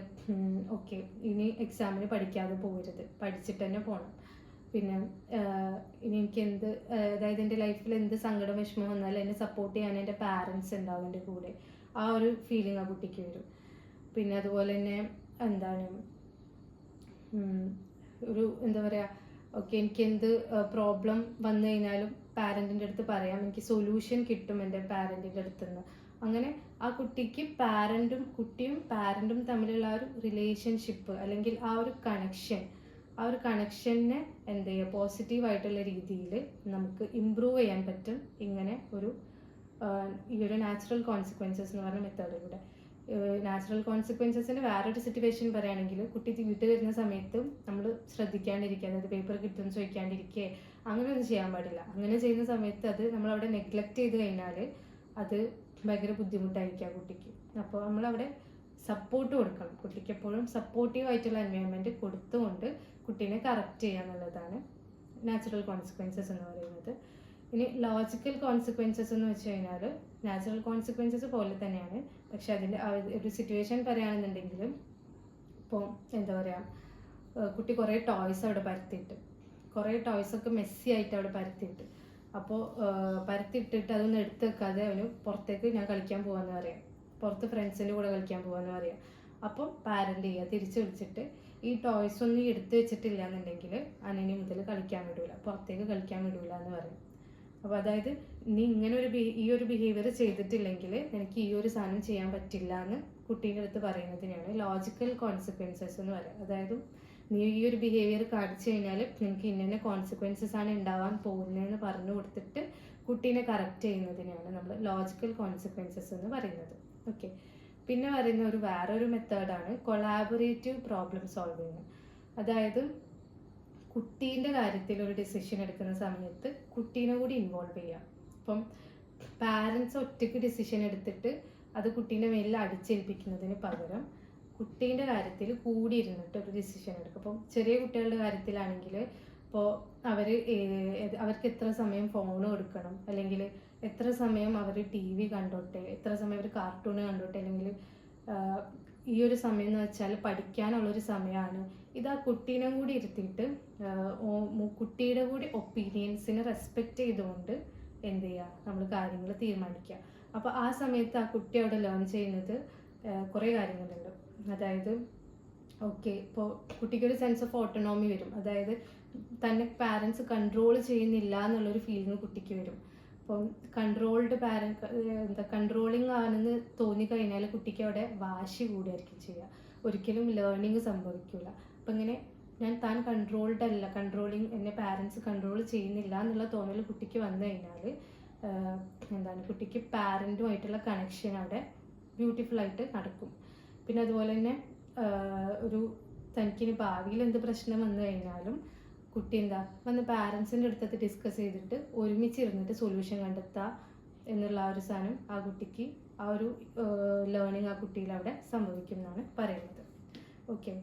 ഓക്കെ ഇനി എക്സാമിന് പഠിക്കാതെ പോകരുത്, പഠിച്ചിട്ട് തന്നെ പോകണം. പിന്നെ ഇനി എനിക്ക് അതായത് എൻ്റെ ലൈഫിൽ എന്ത് സങ്കടം വിഷമം വന്നാലും എന്നെ സപ്പോർട്ട് ചെയ്യാൻ എൻ്റെ പാരൻസ് ഉണ്ടാവും എൻ്റെ കൂടെ, ആ ഒരു ഫീലിംഗ് ആ കുട്ടിക്ക് വരും. പിന്നെ അതുപോലെ തന്നെ ഒരു എന്താ പറയുക, ഓക്കെ എനിക്ക് എന്ത് പ്രോബ്ലം വന്നു കഴിഞ്ഞാലും പാരൻറ്റിൻ്റെ അടുത്ത് പറയാം, എനിക്ക് സൊല്യൂഷൻ കിട്ടും എൻ്റെ പാരൻറ്റിൻ്റെ അടുത്ത് നിന്ന്. അങ്ങനെ ആ കുട്ടിക്ക് കുട്ടിയും പാരൻറ്റും തമ്മിലുള്ള ആ ഒരു റിലേഷൻഷിപ്പ് അല്ലെങ്കിൽ ആ ഒരു കണക്ഷനെ എന്ത് ചെയ്യുക, പോസിറ്റീവായിട്ടുള്ള രീതിയിൽ നമുക്ക് ഇമ്പ്രൂവ് ചെയ്യാൻ പറ്റും ഇങ്ങനെ ഈ ഒരു നാച്ചുറൽ കോൺസിക്വൻസസ് എന്ന് പറഞ്ഞ മെത്തേഡിലൂടെ. നാച്ചുറൽ കോൺസിക്വൻസസിൻ്റെ വേറൊരു സിറ്റുവേഷൻ പറയുകയാണെങ്കിൽ, കുട്ടി വീട്ടിൽ വരുന്ന സമയത്ത് നമ്മൾ ശ്രദ്ധിക്കാണ്ടിരിക്കുക, അതായത് പേപ്പർ കിട്ടുമെന്ന് ചോദിക്കാണ്ടിരിക്കുക, അങ്ങനെയൊന്നും ചെയ്യാൻ പാടില്ല. അങ്ങനെ ചെയ്യുന്ന സമയത്ത് അത് നമ്മളവിടെ നെഗ്ലക്റ്റ് ചെയ്ത് കഴിഞ്ഞാൽ അത് ഭയങ്കര ബുദ്ധിമുട്ടായിരിക്കും ആ കുട്ടിക്ക്. അപ്പോൾ നമ്മളവിടെ സപ്പോർട്ട് കൊടുക്കണം, കുട്ടിക്ക് എപ്പോഴും സപ്പോർട്ടീവ് ആയിട്ടുള്ള എൻവയോൺമെൻറ്റ് കൊടുത്തുകൊണ്ട് കുട്ടീനെ കറക്റ്റ് ചെയ്യുക എന്നുള്ളതാണ് നാച്ചുറൽ കോൺസിക്വൻസസ് എന്ന് പറയുന്നത്. ഇനി ലോജിക്കൽ കോൺസിക്വൻസസ് എന്ന് വെച്ച് കഴിഞ്ഞാൽ നാച്ചുറൽ കോൺസിക്വൻസസ് പോലെ തന്നെയാണ്, പക്ഷെ അതിൻ്റെ ഒരു സിറ്റുവേഷൻ പറയുകയാണെന്നുണ്ടെങ്കിലും, ഇപ്പോൾ എന്താ പറയുക, കുട്ടി കുറേ ടോയ്സ് അവിടെ കുറേ ടോയ്സൊക്കെ മെസ്സി ആയിട്ട് അവിടെ പരത്തിയിട്ട്, അപ്പോൾ പരത്തിയിട്ടിട്ട് അതൊന്നും എടുത്ത് വെക്കാതെ അവന് പുറത്തേക്ക് ഞാൻ കളിക്കാൻ പോകാമെന്ന് പറയാം, പുറത്ത് ഫ്രണ്ട്സിൻ്റെ കൂടെ കളിക്കാൻ പോകാമെന്ന് പറയാം. അപ്പം പാരൻ്റ് ചെയ്യുക, തിരിച്ച് വിളിച്ചിട്ട് ഈ ടോയ്സ് ഒന്നും എടുത്ത് വെച്ചിട്ടില്ല എന്നുണ്ടെങ്കിൽ അനിനി മുതൽ കളിക്കാൻ വിടൂല, പുറത്തേക്ക് കളിക്കാൻ വിടൂല എന്ന് പറയും. അപ്പോൾ അതായത് നീ ഇങ്ങനെ ഈ ഒരു ബിഹേവിയർ ചെയ്തിട്ടില്ലെങ്കിൽ എനിക്ക് ഈ ഒരു സാധനം ചെയ്യാൻ പറ്റില്ല എന്ന് കുട്ടീൻ്റെ അടുത്ത് പറയുന്നതിനാണ് ലോജിക്കൽ കോൺസിക്വൻസസ് എന്ന് പറയുക. അതായത് നീ ഈ ഒരു ബിഹേവിയർ കാണിച്ചു കഴിഞ്ഞാൽ നിനക്ക് ഇന്ന കോൺസിക്വൻസസ് ആണ് ഉണ്ടാവാൻ പോകുന്നതെന്ന് പറഞ്ഞു കൊടുത്തിട്ട് കുട്ടീനെ കറക്റ്റ് ചെയ്യുന്നതിനാണ് നമ്മൾ ലോജിക്കൽ കോൺസിക്വൻസസ് എന്ന് പറയുന്നത്. ഓക്കെ, പിന്നെ പറയുന്ന വേറൊരു മെത്തേഡാണ് കൊളാബറേറ്റീവ് പ്രോബ്ലം സോൾവിങ്. അതായത് കുട്ടീൻ്റെ കാര്യത്തിൽ ഒരു ഡിസിഷൻ എടുക്കുന്ന സമയത്ത് കുട്ടീനെ കൂടി ഇൻവോൾവ് ചെയ്യാം. ഇപ്പം പാരൻസ് ഒറ്റയ്ക്ക് ഡിസിഷൻ എടുത്തിട്ട് അത് കുട്ടീൻ്റെ മേലിൽ അടിച്ചേൽപ്പിക്കുന്നതിന് പകരം കുട്ടീൻ്റെ കാര്യത്തിൽ കൂടി ഇരുന്നിട്ട് ഒരു ഡിസിഷൻ എടുക്കും. അപ്പം ചെറിയ കുട്ടികളുടെ കാര്യത്തിലാണെങ്കിൽ ഇപ്പോൾ അവർക്ക് എത്ര സമയം ഫോൺ കൊടുക്കണം, അല്ലെങ്കിൽ എത്ര സമയം അവർ TV കണ്ടോട്ടെ, എത്ര സമയം അവർ കാർട്ടൂൺ കണ്ടോട്ടെ, അല്ലെങ്കിൽ ഈ ഒരു സമയം എന്ന് വെച്ചാൽ പഠിക്കാനുള്ളൊരു സമയമാണ്. ഇത് ആ കുട്ടീനെ കൂടി ഇരുത്തിയിട്ട് കുട്ടിയുടെ കൂടി ഒപ്പീനിയൻസിനെ റെസ്പെക്റ്റ് ചെയ്തുകൊണ്ട് എന്ത് ചെയ്യുക, നമ്മൾ കാര്യങ്ങൾ തീരുമാനിക്കുക. അപ്പോൾ ആ സമയത്ത് ആ കുട്ടി അവിടെ ലേൺ ചെയ്യുന്നത് കുറേ കാര്യങ്ങളുണ്ട്. അതായത് ഓക്കെ, ഇപ്പോൾ കുട്ടിക്കൊരു സെൻസ് ഓഫ് ഓട്ടോണോമി വരും, അതായത് തന്നെ പാരൻസ് കൺട്രോൾ ചെയ്യുന്നില്ല എന്നുള്ളൊരു ഫീലിംഗ് കുട്ടിക്ക് വരും. അപ്പം കൺട്രോളിങ് ആണെന്ന് തോന്നിക്കഴിഞ്ഞാൽ കുട്ടിക്ക് അവിടെ വാശി കൂടുകയായിരിക്കും ചെയ്യുക, ഒരിക്കലും ലേണിങ് സംഭവിക്കില്ല. അപ്പം ഇങ്ങനെ താൻ കൺട്രോൾഡ് അല്ല, എന്നെ പാരൻസ് കൺട്രോൾ ചെയ്യുന്നില്ല എന്നുള്ള തോന്നൽ കുട്ടിക്ക് വന്നു കഴിഞ്ഞാൽ കുട്ടിക്ക് പാരൻറ്റുമായിട്ടുള്ള കണക്ഷൻ അവിടെ ബ്യൂട്ടിഫുള്ളായിട്ട് നടക്കും. പിന്നെ അതുപോലെ തന്നെ തനിക്കിനി ഭാവിയിൽ എന്ത് പ്രശ്നം വന്നു കഴിഞ്ഞാലും കുട്ടി വന്ന് പാരൻസിൻ്റെ അടുത്തത് ഡിസ്കസ് ചെയ്തിട്ട് ഒരുമിച്ചിരുന്നിട്ട് സൊല്യൂഷൻ കണ്ടെത്തുക എന്നുള്ള ആ ഒരു സാധനം ആ കുട്ടിക്ക്, ആ ഒരു ലേണിംഗ് ആ കുട്ടിയിൽ അവിടെ സംഭവിക്കും എന്നാണ് പറയുന്നത്. ഓക്കെ,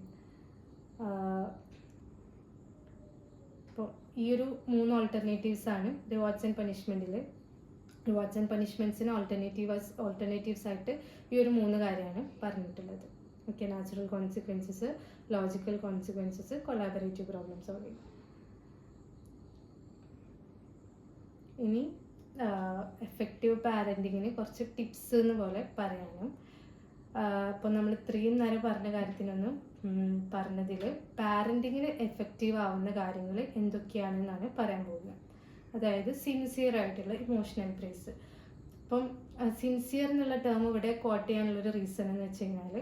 അപ്പോൾ ഈ ഒരു 3 ഓൾട്ടർനേറ്റീവ്സ് ആണ് റിവാർഡ്സ് ആൻഡ് പണിഷ്മെൻറ്റിൽ. റിവാർഡ്സ് ആൻഡ് പണിഷ്മെൻറ്റ്സിന് ഓൾട്ടർനേറ്റീവ്സ് ആയിട്ട് ഈ ഒരു 3 കാര്യമാണ് പറഞ്ഞിട്ടുള്ളത്. Okay, natural consequences, logical consequences, collaborative problem solving. ഇനി എഫക്റ്റീവ് പാരൻറ്റിങ്ങിന് കുറച്ച് ടിപ്സ് എന്ന് പോലെ പറയാനും. അപ്പോൾ നമ്മൾ ഇത്രയും നേരം പറഞ്ഞ കാര്യത്തിനൊന്നും പറഞ്ഞതിൽ പാരൻറ്റിങ്ങിന് എഫക്റ്റീവ് ആവുന്ന കാര്യങ്ങൾ എന്തൊക്കെയാണെന്നാണ് പറയാൻ പോകുന്നത്. അതായത് സിൻസിയർ ആയിട്ടുള്ള ഇമോഷണൽ പ്രേസ്. അപ്പം സിൻസിയർ എന്നുള്ള ടേം ഇവിടെ കോട്ട് ചെയ്യാനുള്ളൊരു റീസൺ എന്ന് വെച്ച് കഴിഞ്ഞാൽ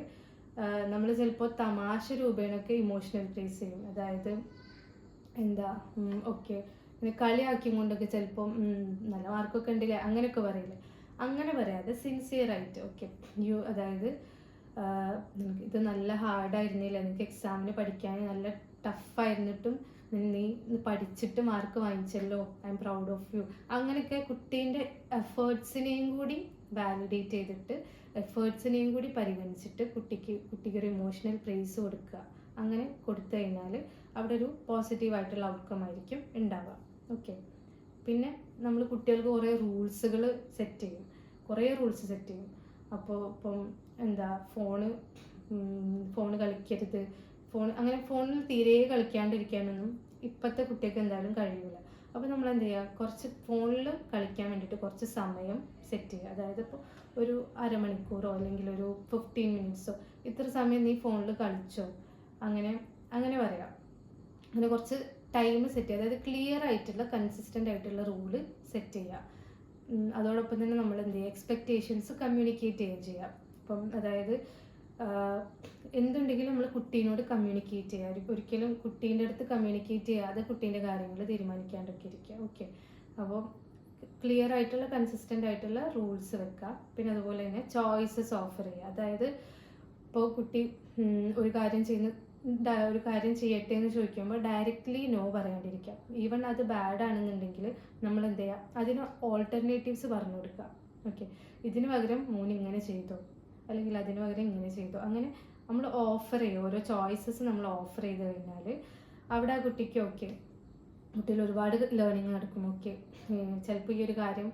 നമ്മൾ ചിലപ്പോൾ തമാശ രൂപേണൊക്കെ ഇമോഷണൽ പ്രേസ് ചെയ്യും. അതായത് എന്താ ഓക്കെ കളിയാക്കി കൊണ്ടൊക്കെ ചിലപ്പം നല്ല മാർക്കൊക്കെ ഉണ്ടല്ലേ അങ്ങനെയൊക്കെ പറയില്ലേ, അങ്ങനെ പറയാതെ സിൻസിയർ ആയിട്ട് ഓക്കെ അതായത് ഇത് നല്ല ഹാർഡായിരുന്നില്ല, നിനക്ക് എക്സാമിന് പഠിക്കാൻ നല്ല ടഫായിരുന്നിട്ടും നീ പഠിച്ചിട്ട് മാർക്ക് വാങ്ങിച്ചല്ലോ, I M proud of you, അങ്ങനെയൊക്കെ കുട്ടീൻ്റെ എഫേർട്സിനെയും കൂടി വാലിഡേറ്റ് ചെയ്തിട്ട് എഫേർട്സിനെയും കൂടി പരിഗണിച്ചിട്ട് കുട്ടിക്ക് ഒരു ഇമോഷണൽ പ്രൈസ് കൊടുക്കുക. അങ്ങനെ കൊടുത്തു കഴിഞ്ഞാൽ അവിടെ ഒരു പോസിറ്റീവായിട്ടുള്ള ഔട്ട്കം ആയിരിക്കും ഉണ്ടാവുക. ഓക്കെ, പിന്നെ നമ്മൾ കുട്ടികൾക്ക് കുറേ റൂൾസുകൾ സെറ്റ് ചെയ്യും. അപ്പോൾ ഇപ്പം എന്താ ഫോണ് കളിക്കരുത്, അങ്ങനെ ഫോണിൽ തീരെ കളിക്കാണ്ടിരിക്കാനൊന്നും ഇപ്പോഴത്തെ കുട്ടികൾക്ക് എന്തായാലും കഴിയില്ല. അപ്പോൾ നമ്മൾ എന്ത് ചെയ്യുക, കുറച്ച് ഫോണിൽ കളിക്കാൻ വേണ്ടിയിട്ട് കുറച്ച് സമയം സെറ്റ് ചെയ്യുക. അതായത് ഇപ്പോൾ ഒരു അരമണിക്കൂറോ അല്ലെങ്കിൽ ഒരു 15 മിനിറ്റ്സോ ഇത്ര സമയം നീ ഫോണിൽ കളിച്ചോ, അങ്ങനെ പറയാം. അങ്ങനെ കുറച്ച് ടൈം സെറ്റ് ചെയ്യുക. അതായത് ക്ലിയർ ആയിട്ടുള്ള കൺസിസ്റ്റൻ്റ് ആയിട്ടുള്ള റൂള് സെറ്റ് ചെയ്യുക. അതോടൊപ്പം തന്നെ നമ്മൾ എന്ത് ചെയ്യുക, എക്സ്പെക്റ്റേഷൻസ് കമ്മ്യൂണിക്കേറ്റ് ചെയ്യുക. അപ്പം അതായത് എന്തുണ്ടെങ്കിലും നമ്മൾ കുട്ടീനോട് കമ്മ്യൂണിക്കേറ്റ് ചെയ്യുക. ഒരിക്കലും കുട്ടീൻ്റെ അടുത്ത് കമ്മ്യൂണിക്കേറ്റ് ചെയ്യാതെ കുട്ടീൻ്റെ കാര്യങ്ങൾ തീരുമാനിക്കാണ്ടൊക്കെ ഇരിക്കുക. ഓക്കെ, അപ്പോൾ ക്ലിയർ ആയിട്ടുള്ള കൺസിസ്റ്റൻ്റ് ആയിട്ടുള്ള റൂൾസ് വെക്കുക. പിന്നെ അതുപോലെ തന്നെ ചോയ്സസ് ഓഫർ ചെയ്യുക. അതായത് ഇപ്പോൾ കുട്ടി ഒരു കാര്യം ചെയ്യട്ടെ എന്ന് ചോദിക്കുമ്പോൾ ഡയറക്റ്റ്ലി നോ പറയാണ്ടിരിക്കുക. ഈവൻ അത് ബാഡ് ആണെന്നുണ്ടെങ്കിൽ നമ്മൾ എന്ത് ചെയ്യുക, അതിന് ഓൾട്ടർനേറ്റീവ്സ് പറഞ്ഞു കൊടുക്കുക. ഓക്കെ, ഇതിന് പകരം മോൻ ഇങ്ങനെ ചെയ്തോ, അല്ലെങ്കിൽ അതിന് പകരം ഇങ്ങനെ ചെയ്തോ, അങ്ങനെ നമ്മൾ ഓഫർ ചെയ്യുക. ഓരോ ചോയ്സസ് നമ്മൾ ഓഫർ ചെയ്ത് കഴിഞ്ഞാൽ അവിടെ ആ കുട്ടിക്ക് ഓക്കെ, കുട്ടിയിൽ ഒരുപാട് ലേണിങ് നടക്കും. ഓക്കെ, ചിലപ്പോൾ ഈ ഒരു കാര്യം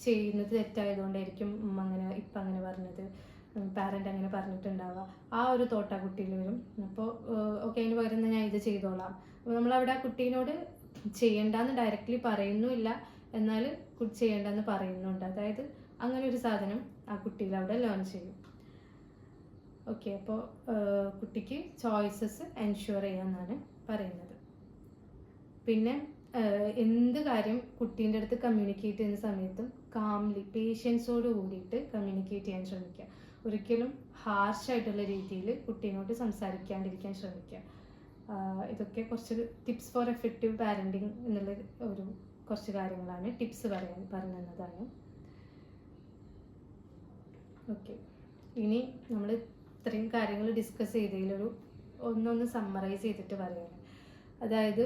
ചെയ്യുന്നത് തെറ്റായതുകൊണ്ടായിരിക്കും ഇപ്പം അങ്ങനെ പറഞ്ഞത്, പാരൻ്റ് അങ്ങനെ പറഞ്ഞിട്ടുണ്ടാവുക, ആ ഒരു തോട്ട് ആ കുട്ടിയിൽ വരും. അപ്പോൾ ഓക്കെ അതിന് പകരം ഞാൻ ഇത് ചെയ്തോളാം. അപ്പോൾ നമ്മളവിടെ ആ കുട്ടീനോട് ചെയ്യണ്ടെന്ന് ഡയറക്റ്റ്ലി പറയുന്നുമില്ല, എന്നാൽ ചെയ്യണ്ടെന്ന് പറയുന്നുണ്ട്. അതായത് അങ്ങനെ ഒരു സാധനം ആ കുട്ടിയിൽ അവിടെ ലേൺ ചെയ്യും. ഓക്കെ, അപ്പോൾ കുട്ടിക്ക് ചോയ്സസ് എൻഷുർ ചെയ്യാമെന്നാണ് പറയുന്നത്. പിന്നെ എന്ത് കാര്യം കുട്ടീൻ്റെ അടുത്ത് കമ്മ്യൂണിക്കേറ്റ് ചെയ്യുന്ന സമയത്തും കാംലി പേഷ്യൻസോട് കൂടിയിട്ട് കമ്മ്യൂണിക്കേറ്റ് ചെയ്യാൻ ശ്രമിക്കുക. ഒരിക്കലും ഹാർഷായിട്ടുള്ള രീതിയിൽ കുട്ടീനോട് സംസാരിക്കാണ്ടിരിക്കാൻ ശ്രമിക്കുക. ഇതൊക്കെ കുറച്ച് ടിപ്സ് ഫോർ എഫക്റ്റീവ് പാരൻറ്റിങ് എന്നുള്ള കുറച്ച് കാര്യങ്ങളാണ്, ടിപ്സ് പറഞ്ഞതാണ്. ഓക്കെ, ഇനി നമ്മൾ ഇത്രയും കാര്യങ്ങൾ ഡിസ്കസ് ചെയ്തതിലൊരു ഒന്നൊന്ന് സമ്മറൈസ് ചെയ്തിട്ട് പറയുകയാണ്. അതായത്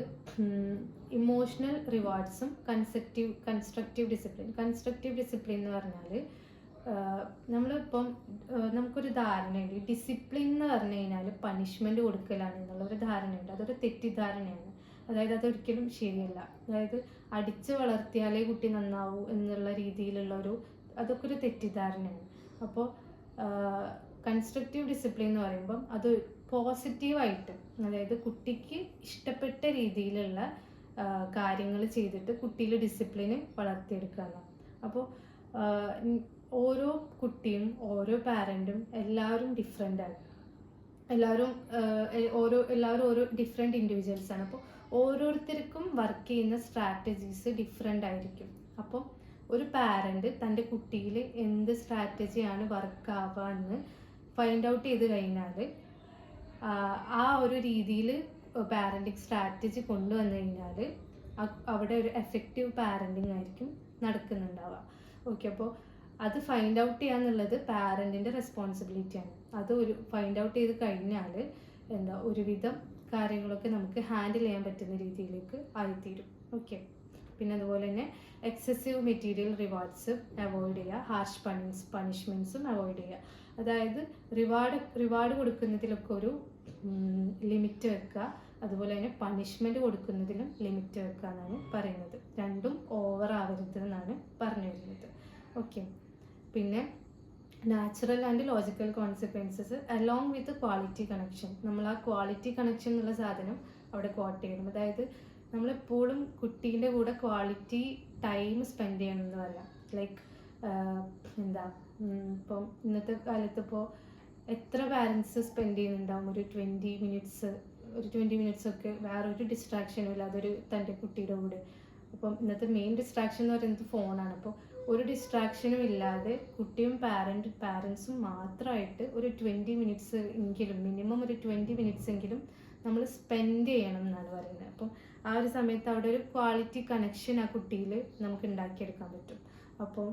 ഇമോഷണൽ റിവാർഡ്സും കൺസ്ട്രക്റ്റീവ് ഡിസിപ്ലിൻ എന്ന് പറഞ്ഞാൽ നമ്മളിപ്പം നമുക്കൊരു ധാരണയുണ്ട്, ഡിസിപ്ലിൻ എന്ന് പറഞ്ഞു കഴിഞ്ഞാൽ പണിഷ്മെൻറ്റ് കൊടുക്കലാണ് എന്നുള്ളൊരു ധാരണയുണ്ട്. അതൊരു തെറ്റിദ്ധാരണയാണ്. അതായത് അതൊരിക്കലും ശരിയല്ല. അതായത് അടിച്ച് വളർത്തിയാലേ കുട്ടി നന്നാവൂ എന്നുള്ള രീതിയിലുള്ള അതൊക്കെ ഒരു തെറ്റിദ്ധാരണയാണ്. അപ്പോൾ കൺസ്ട്രക്റ്റീവ് ഡിസിപ്ലിൻ എന്ന് പറയുമ്പം അത് പോസിറ്റീവായിട്ട്, അതായത് കുട്ടിക്ക് ഇഷ്ടപ്പെട്ട രീതിയിലുള്ള കാര്യങ്ങൾ ചെയ്തിട്ട് കുട്ടിയിൽ ഡിസിപ്ലിന് വളർത്തിയെടുക്കുക. അപ്പോൾ ഓരോ കുട്ടിയും ഓരോ പാരൻറ്റും എല്ലാവരും ഡിഫറെൻ്റാണ്. എല്ലാവരും ഓരോ ഡിഫറെൻറ്റ് ഇൻഡിവിജ്വൽസാണ്. അപ്പോൾ ഓരോരുത്തർക്കും വർക്ക് ചെയ്യുന്ന സ്ട്രാറ്റജീസ് ഡിഫറെൻ്റ് ആയിരിക്കും. അപ്പോൾ ഒരു പാരൻറ്റ് തൻ്റെ കുട്ടിയിൽ എന്ത് സ്ട്രാറ്റജിയാണ് വർക്ക് ആവുക എന്ന് ഫൈൻഡ് ഔട്ട് ചെയ്ത് കഴിഞ്ഞാൽ ആ ഒരു രീതിയിൽ പാരൻറ്റിങ് സ്ട്രാറ്റജി കൊണ്ടുവന്നു കഴിഞ്ഞാൽ അവിടെ ഒരു എഫക്റ്റീവ് പാരൻറ്റിങ് ആയിരിക്കും നടക്കുന്നുണ്ടാവുക. ഓക്കെ, അപ്പോൾ അത് ഫൈൻഡ് ഔട്ട് ചെയ്യാന്നുള്ളത് പാരൻറ്റിൻ്റെ റെസ്പോൺസിബിലിറ്റിയാണ്. അത് ഫൈൻഡ് ഔട്ട് ചെയ്ത് കഴിഞ്ഞാൽ ഒരുവിധം കാര്യങ്ങളൊക്കെ നമുക്ക് ഹാൻഡിൽ ചെയ്യാൻ പറ്റുന്ന രീതിയിലേക്ക് ആയിത്തീരും. ഓക്കെ, പിന്നെ അതുപോലെ തന്നെ എക്സസീവ് മെറ്റീരിയൽ റിവാർഡ്സ് അവോയ്ഡ് ചെയ്യുക, ഹാർഷ് പണിഷ്മെൻറ്റ്സും അവോയ്ഡ് ചെയ്യുക. അതായത് റിവാർഡ് കൊടുക്കുന്നതിലൊക്കെ ഒരു ലിമിറ്റ് വെക്കുക. അതുപോലെ തന്നെ പണിഷ്മെൻറ്റ് കൊടുക്കുന്നതിലും ലിമിറ്റ് വെക്കുക എന്നാണ് പറയുന്നത്. രണ്ടും ഓവർ ആവരുത് എന്നാണ് പറഞ്ഞു വരുന്നത്. ഓക്കെ, പിന്നെ natural and logical consequences along with quality connection. നമ്മൾ ആ ക്വാളിറ്റി കണക്ഷൻ എന്നുള്ള സാധനം അവിടെ കോട്ട് ചെയ്യണം. അതായത് നമ്മളെപ്പോഴും കുട്ടീൻ്റെ കൂടെ ക്വാളിറ്റി ടൈം സ്പെൻഡ് ചെയ്യണം എന്ന് പറയാം. ലൈക്ക് ഇപ്പം ഇന്നത്തെ കാലത്ത് ഇപ്പോൾ എത്ര പാരൻസ് സ്പെൻഡ് ചെയ്യുന്നുണ്ടാവും ഒരു 20 മിനിറ്റ്സ് ഒക്കെ വേറൊരു ഡിസ്ട്രാക്ഷനും ഇല്ല അതൊരു തൻ്റെ കുട്ടിയുടെ കൂടെ. അപ്പം ഇന്നത്തെ മെയിൻ ഡിസ്ട്രാക്ഷൻ എന്ന് പറയുന്നത് ഫോണാണ്. അപ്പോൾ ഒരു ഡിസ്ട്രാക്ഷനും ഇല്ലാതെ കുട്ടിയും പാരൻസും മാത്രമായിട്ട് ഒരു 20 മിനിറ്റ്സ് എങ്കിലും, മിനിമം ഒരു 20 മിനിറ്റ്സ് എങ്കിലും നമ്മൾ സ്പെൻഡ് ചെയ്യണം എന്നാണ് പറയുന്നത്. അപ്പം ആ ഒരു സമയത്ത് അവിടെ ഒരു ക്വാളിറ്റി കണക്ഷൻ ആ കുട്ടിയിൽ നമുക്ക് ഉണ്ടാക്കിയെടുക്കാൻ പറ്റും. അപ്പോൾ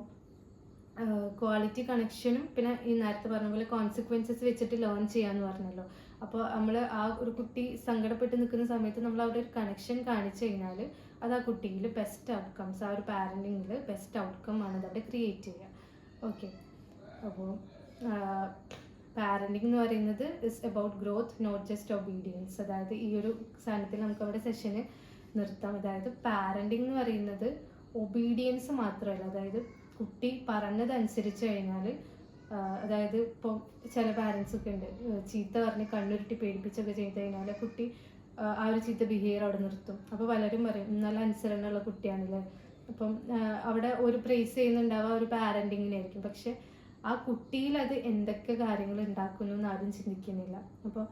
ക്വാളിറ്റി കണക്ഷനും പിന്നെ ഈ നേരത്തെ പറഞ്ഞ പോലെ കോൺസിക്വൻസസ് വെച്ചിട്ട് ലേൺ ചെയ്യാന്ന് പറഞ്ഞല്ലോ. അപ്പോൾ നമ്മൾ ആ ഒരു കുട്ടി സങ്കടപ്പെട്ട് നിൽക്കുന്ന സമയത്ത് നമ്മൾ അവിടെ ഒരു കണക്ഷൻ കാണിച്ചു കഴിഞ്ഞാൽ അത് ആ കുട്ടിയിൽ ബെസ്റ്റ് ഔട്ട്കംസ്, ആ ഒരു പാരൻറ്റിങ്ങിൽ ബെസ്റ്റ് ഔട്ട്കം ആണ് അതവിടെ ക്രിയേറ്റ് ചെയ്യുക. ഓക്കെ, അപ്പോൾ പാരൻറ്റിങ് എന്ന് പറയുന്നത് is about growth, not just obedience. അതായത് ഈ ഒരു സാധനത്തിൽ നമുക്ക് അവിടെ സെഷന് നിർത്താം. അതായത് പാരൻറ്റിങ് എന്ന് പറയുന്നത് ഒബീഡിയൻസ് മാത്രമല്ല, അതായത് കുട്ടി പറഞ്ഞതനുസരിച്ച് കഴിഞ്ഞാൽ, അതായത് ഇപ്പോൾ ചില പാരൻസ് ഒക്കെ ഉണ്ട് ചീത്ത പറഞ്ഞ് കണ്ണുരുട്ടി പേടിപ്പിച്ചൊക്കെ ചെയ്ത് കഴിഞ്ഞാൽ കുട്ടി ആ ഒരു ചീത്ത ബിഹേവിയർ അവിടെ നിർത്തും. അപ്പോൾ പലരും പറയും നല്ല അനുസരണമുള്ള കുട്ടിയാണല്ലേ. അപ്പം അവിടെ ഒരു പ്രൈസ് ചെയ്യുന്നുണ്ടാവുക ഒരു പാരൻറ്റിങ്ങിനായിരിക്കും, പക്ഷെ ആ കുട്ടിയിൽ അത് എന്തൊക്കെ കാര്യങ്ങൾ ഉണ്ടാക്കുന്നു എന്ന് ആരും ചിന്തിക്കുന്നില്ല. അപ്പോൾ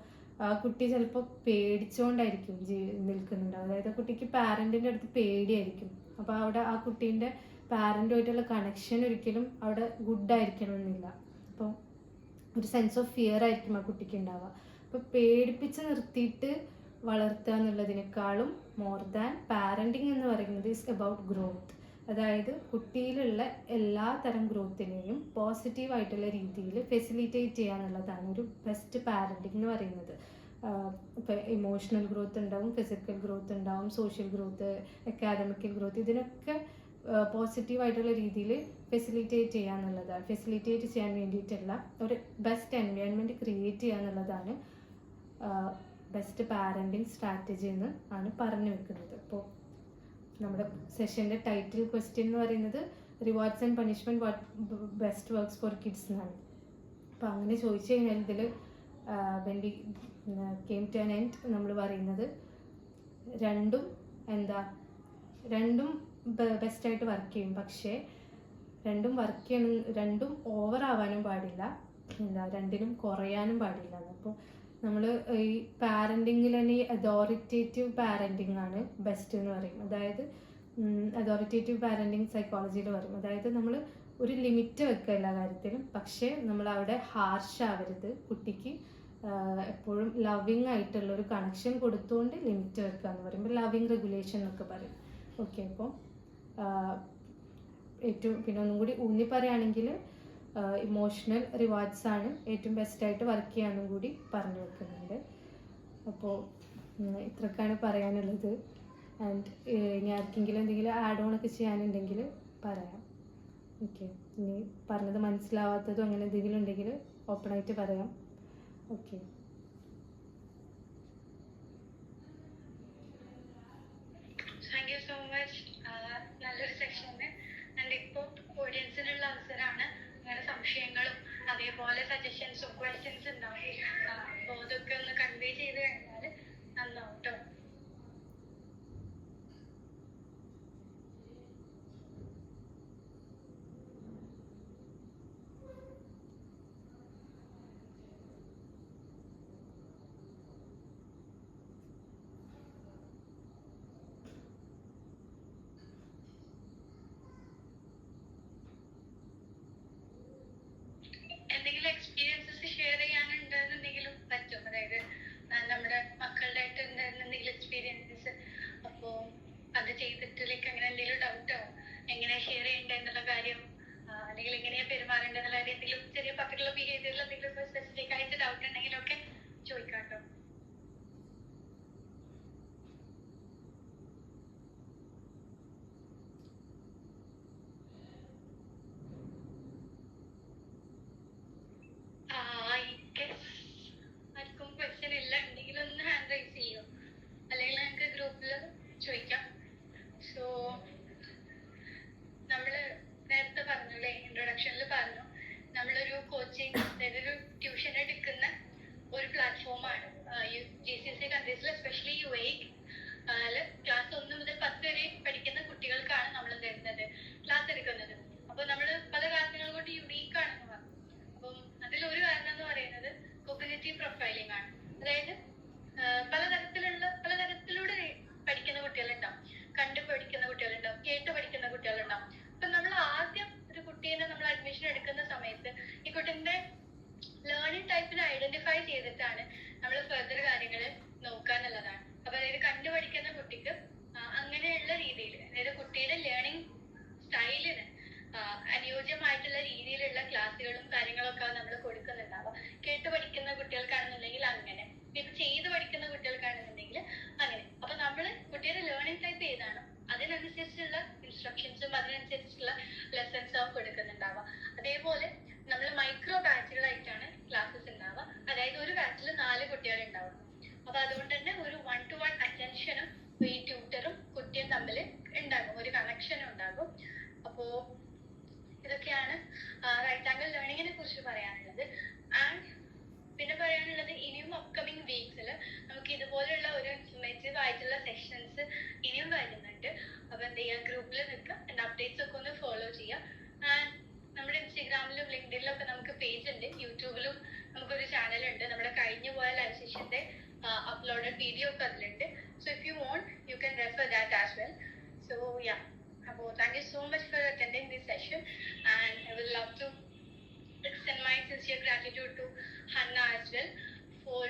ആ കുട്ടി ചിലപ്പോൾ പേടിച്ചുകൊണ്ടായിരിക്കും നിൽക്കുന്നുണ്ടാവും. അതായത് ആ കുട്ടിക്ക് പാരൻറ്റിൻ്റെ അടുത്ത് പേടിയായിരിക്കും. അപ്പോൾ അവിടെ ആ കുട്ടീൻ്റെ പാരൻറ്റുമായിട്ടുള്ള കണക്ഷൻ ഒരിക്കലും അവിടെ ഗുഡായിരിക്കണമെന്നില്ല. അപ്പോൾ ഒരു സെൻസ് ഓഫ് ഫിയർ ആയിരിക്കും ആ കുട്ടിക്ക് ഉണ്ടാവുക. അപ്പോൾ പേടിപ്പിച്ച് നിർത്തിയിട്ട് വളർത്തുക എന്നുള്ളതിനേക്കാളും മോർ ദാൻ പാരൻറ്റിങ് എന്ന് പറയുന്നത് ഈസ് അബൌട്ട് ഗ്രോത്ത്. അതായത് കുട്ടിയിലുള്ള എല്ലാ തരം ഗ്രോത്തിനെയും പോസിറ്റീവായിട്ടുള്ള രീതിയിൽ ഫെസിലിറ്റേറ്റ് ചെയ്യുക എന്നുള്ളതാണ് ഒരു ബെസ്റ്റ് പാരൻറ്റിങ് എന്ന് പറയുന്നത്. ഇപ്പോൾ ഇമോഷണൽ ഗ്രോത്ത് ഉണ്ടാവും, ഫിസിക്കൽ ഗ്രോത്ത് ഉണ്ടാവും, സോഷ്യൽ ഗ്രോത്ത്, അക്കാഡമിക്കൽ ഗ്രോത്ത്, ഇതിനൊക്കെ പോസിറ്റീവായിട്ടുള്ള രീതിയിൽ ഫെസിലിറ്റേറ്റ് ചെയ്യുക എന്നുള്ളതാണ്. ഫെസിലിറ്റേറ്റ് ചെയ്യാൻ വേണ്ടിയിട്ടുള്ള ഒരു ബെസ്റ്റ് എൻവയോൺമെൻറ്റ് ക്രിയേറ്റ് ചെയ്യുക എന്നുള്ളതാണ് ബെസ്റ്റ് പാരൻറ്റിങ് സ്ട്രാറ്റജി എന്ന് ആണ് പറഞ്ഞു വെക്കുന്നത്. അപ്പോൾ നമ്മുടെ സെഷൻ്റെ ടൈറ്റിൽ ക്വസ്റ്റ്യൻ എന്ന് പറയുന്നത് rewards and punishment what best works for kids എന്നാണ്. അപ്പോൾ അങ്ങനെ ചോദിച്ചു കഴിഞ്ഞാൽ ഇതിൽ when we came to an end നമ്മൾ പറയുന്നത് രണ്ടും ബെസ്റ്റായിട്ട് വർക്ക് ചെയ്യും. പക്ഷേ രണ്ടും ഓവർ ആവാനും പാടില്ല, രണ്ടിനും കുറയാനും പാടില്ല. അപ്പോൾ നമ്മൾ ഈ പാരൻറ്റിങ്ങിൽ തന്നെ ഈ അതോറിറ്റേറ്റീവ് പാരൻറ്റിങ് ആണ് ബെസ്റ്റ് എന്ന് പറയും. അതായത് അതോറിറ്റേറ്റീവ് പാരൻറ്റിങ് സൈക്കോളജിയിൽ പറയും. അതായത് നമ്മൾ ഒരു ലിമിറ്റ് വെക്കുക എല്ലാ കാര്യത്തിലും, പക്ഷേ നമ്മൾ അവിടെ ഹാർഷ് ആവരുത്. കുട്ടിക്ക് എപ്പോഴും ലവിങ് ആയിട്ടുള്ള ഒരു കണക്ഷൻ കൊടുത്തുകൊണ്ട് ലിമിറ്റ് വെക്കുക എന്ന് പറയുമ്പോൾ ലവിങ് റെഗുലേഷൻ എന്നൊക്കെ പറയും. ഓക്കെ, അപ്പോൾ ഏറ്റവും പിന്നെ ഒന്നും കൂടി ഊന്നി പറയുകയാണെങ്കിൽ ഇമോഷണൽ റിവാർഡ്സ് ആണ് ഏറ്റവും ബെസ്റ്റായിട്ട് വർക്ക് ചെയ്യാനും കൂടി പറഞ്ഞു വെക്കുന്നുണ്ട്. അപ്പോൾ ഇത്രയൊക്കെയാണ് പറയാനുള്ളത്. ആൻഡ് ഇനി ആർക്കെങ്കിലും എന്തെങ്കിലും ആഡ് ഓൺ ഒക്കെ ചെയ്യാനുണ്ടെങ്കിൽ പറയാം. ഓക്കെ, ഇനി പറഞ്ഞത് മനസ്സിലാവാത്തതും അങ്ങനെ എന്തെങ്കിലും ഉണ്ടെങ്കിൽ ഓപ്പണായിട്ട് പറയാം. Okay, thank you so much. നല്ലൊരു സെക്ഷന്. ഇപ്പോൾ ഓഡിയൻസിനുള്ള അവസരമാണ് അങ്ങനെ സംശയങ്ങളും അതേപോലെ സജഷൻസും ക്വസ്റ്റ്യൻസ് ഉണ്ടാവും. അപ്പോൾ അതൊക്കെ ഒന്ന് കൺവേ ചെയ്ത് കഴിഞ്ഞാൽ നന്നാവും കേട്ടോ. എന്തെങ്കിലും എക്സ്പീരിയൻസസ് ഷെയർ ചെയ്യാനുണ്ടെന്നുണ്ടെങ്കിലും പറ്റും. അതായത് നമ്മുടെ അതായത് പലതരത്തിലൂടെ പഠിക്കുന്ന കുട്ടികളുണ്ടാവും, കണ്ടു പഠിക്കുന്ന കുട്ടികളുണ്ടാവും, കേട്ട് പഠിക്കുന്ന കുട്ടികളുണ്ടാവും. അപ്പൊ നമ്മൾ ആദ്യം ഒരു കുട്ടീനെ നമ്മൾ അഡ്മിഷൻ എടുക്കുന്ന സമയത്ത് ഈ കുട്ടീന്റെ ലേണിംഗ് ടൈപ്പിനെ ഐഡന്റിഫൈ ചെയ്തിട്ടാണ് നമ്മൾ ഫർദർ കാര്യങ്ങൾ നോക്കാന്നുള്ളതാണ്. അപ്പൊ അതായത് കണ്ടു പഠിക്കുന്ന കുട്ടിക്ക് അങ്ങനെയുള്ള രീതിയിൽ, അതായത് കുട്ടിയുടെ ലേണിംഗ് സ്റ്റൈലിന് അനുയോജ്യമായിട്ടുള്ള രീതിയിലുള്ള ക്ലാസ്സുകളും കാര്യങ്ങളൊക്കെ നമ്മൾ കൊടുക്കുന്നുണ്ടാവുക. കേട്ട് പഠിക്കുന്ന കുട്ടികൾക്കാണെന്നുണ്ടെങ്കിൽ അങ്ങനെ, ഇപ്പൊ ചെയ്ത് പഠിക്കുന്ന കുട്ടികൾക്കാണെന്നുണ്ടെങ്കിൽ അങ്ങനെ. അപ്പൊ നമ്മള് കുട്ടിയുടെ ലേണിംഗ് ടൈപ്പ് ഏതാണോ അതിനനുസരിച്ചുള്ള ഇൻസ്ട്രക്ഷൻസും അതിനനുസരിച്ചുള്ള ലെസൺസും കൊടുക്കുന്നുണ്ടാവുക. അതേപോലെ നമ്മൾ മൈക്രോ ബാച്ചുകളായിട്ടാണ് ക്ലാസ്സസ് ഉണ്ടാവുക. അതായത് ഒരു ബാച്ചിൽ 4 കുട്ടികൾ ഉണ്ടാവും. അപ്പൊ അതുകൊണ്ട് തന്നെ ഒരു 1-to-1 അറ്റൻഷനും ഈ ട്യൂട്ടറും കുട്ടിയും തമ്മിൽ ഉണ്ടാകും, ഒരു കണക്ഷനും ഉണ്ടാകും. അപ്പോ ഇതൊക്കെയാണ് റൈറ്റ് ആംഗിൾ ലേണിങ്ങിനെ കുറിച്ച് പറയാനുള്ളത്. ആൻഡ് പിന്നെ പറയാനുള്ളത്, ഇനിയും അപ്കമിങ് വീക്സിൽ നമുക്ക് ഇതുപോലുള്ള ഒരു ഇൻഫോർമേറ്റീവ് ആയിട്ടുള്ള സെഷൻസ് ഇനിയും വരുന്നുണ്ട്. അപ്പൊ എന്ത് ചെയ്യുക, ഗ്രൂപ്പിൽ നിൽക്കുക, എൻ്റെ അപ്ഡേറ്റ്സ് ഒക്കെ ഒന്ന് ഫോളോ ചെയ്യുക. ആൻഡ് നമ്മുടെ ഇൻസ്റ്റാഗ്രാമിലും ലിങ്ക്ഡിനിലും ഒക്കെ നമുക്ക് പേജ് ഉണ്ട്, യൂട്യൂബിലും നമുക്കൊരു ചാനൽ ഉണ്ട്. നമ്മുടെ കഴിഞ്ഞു പോയ ലൈവ് സെഷന്റെ അപ്ലോഡഡ് വീഡിയോ ഒക്കെ അതിലുണ്ട്. So if you want you can refer that as well. So yeah, അപ്പോൾ thank you so much for attending this session, and I will love to extend my sincere gratitude to Hannah as well for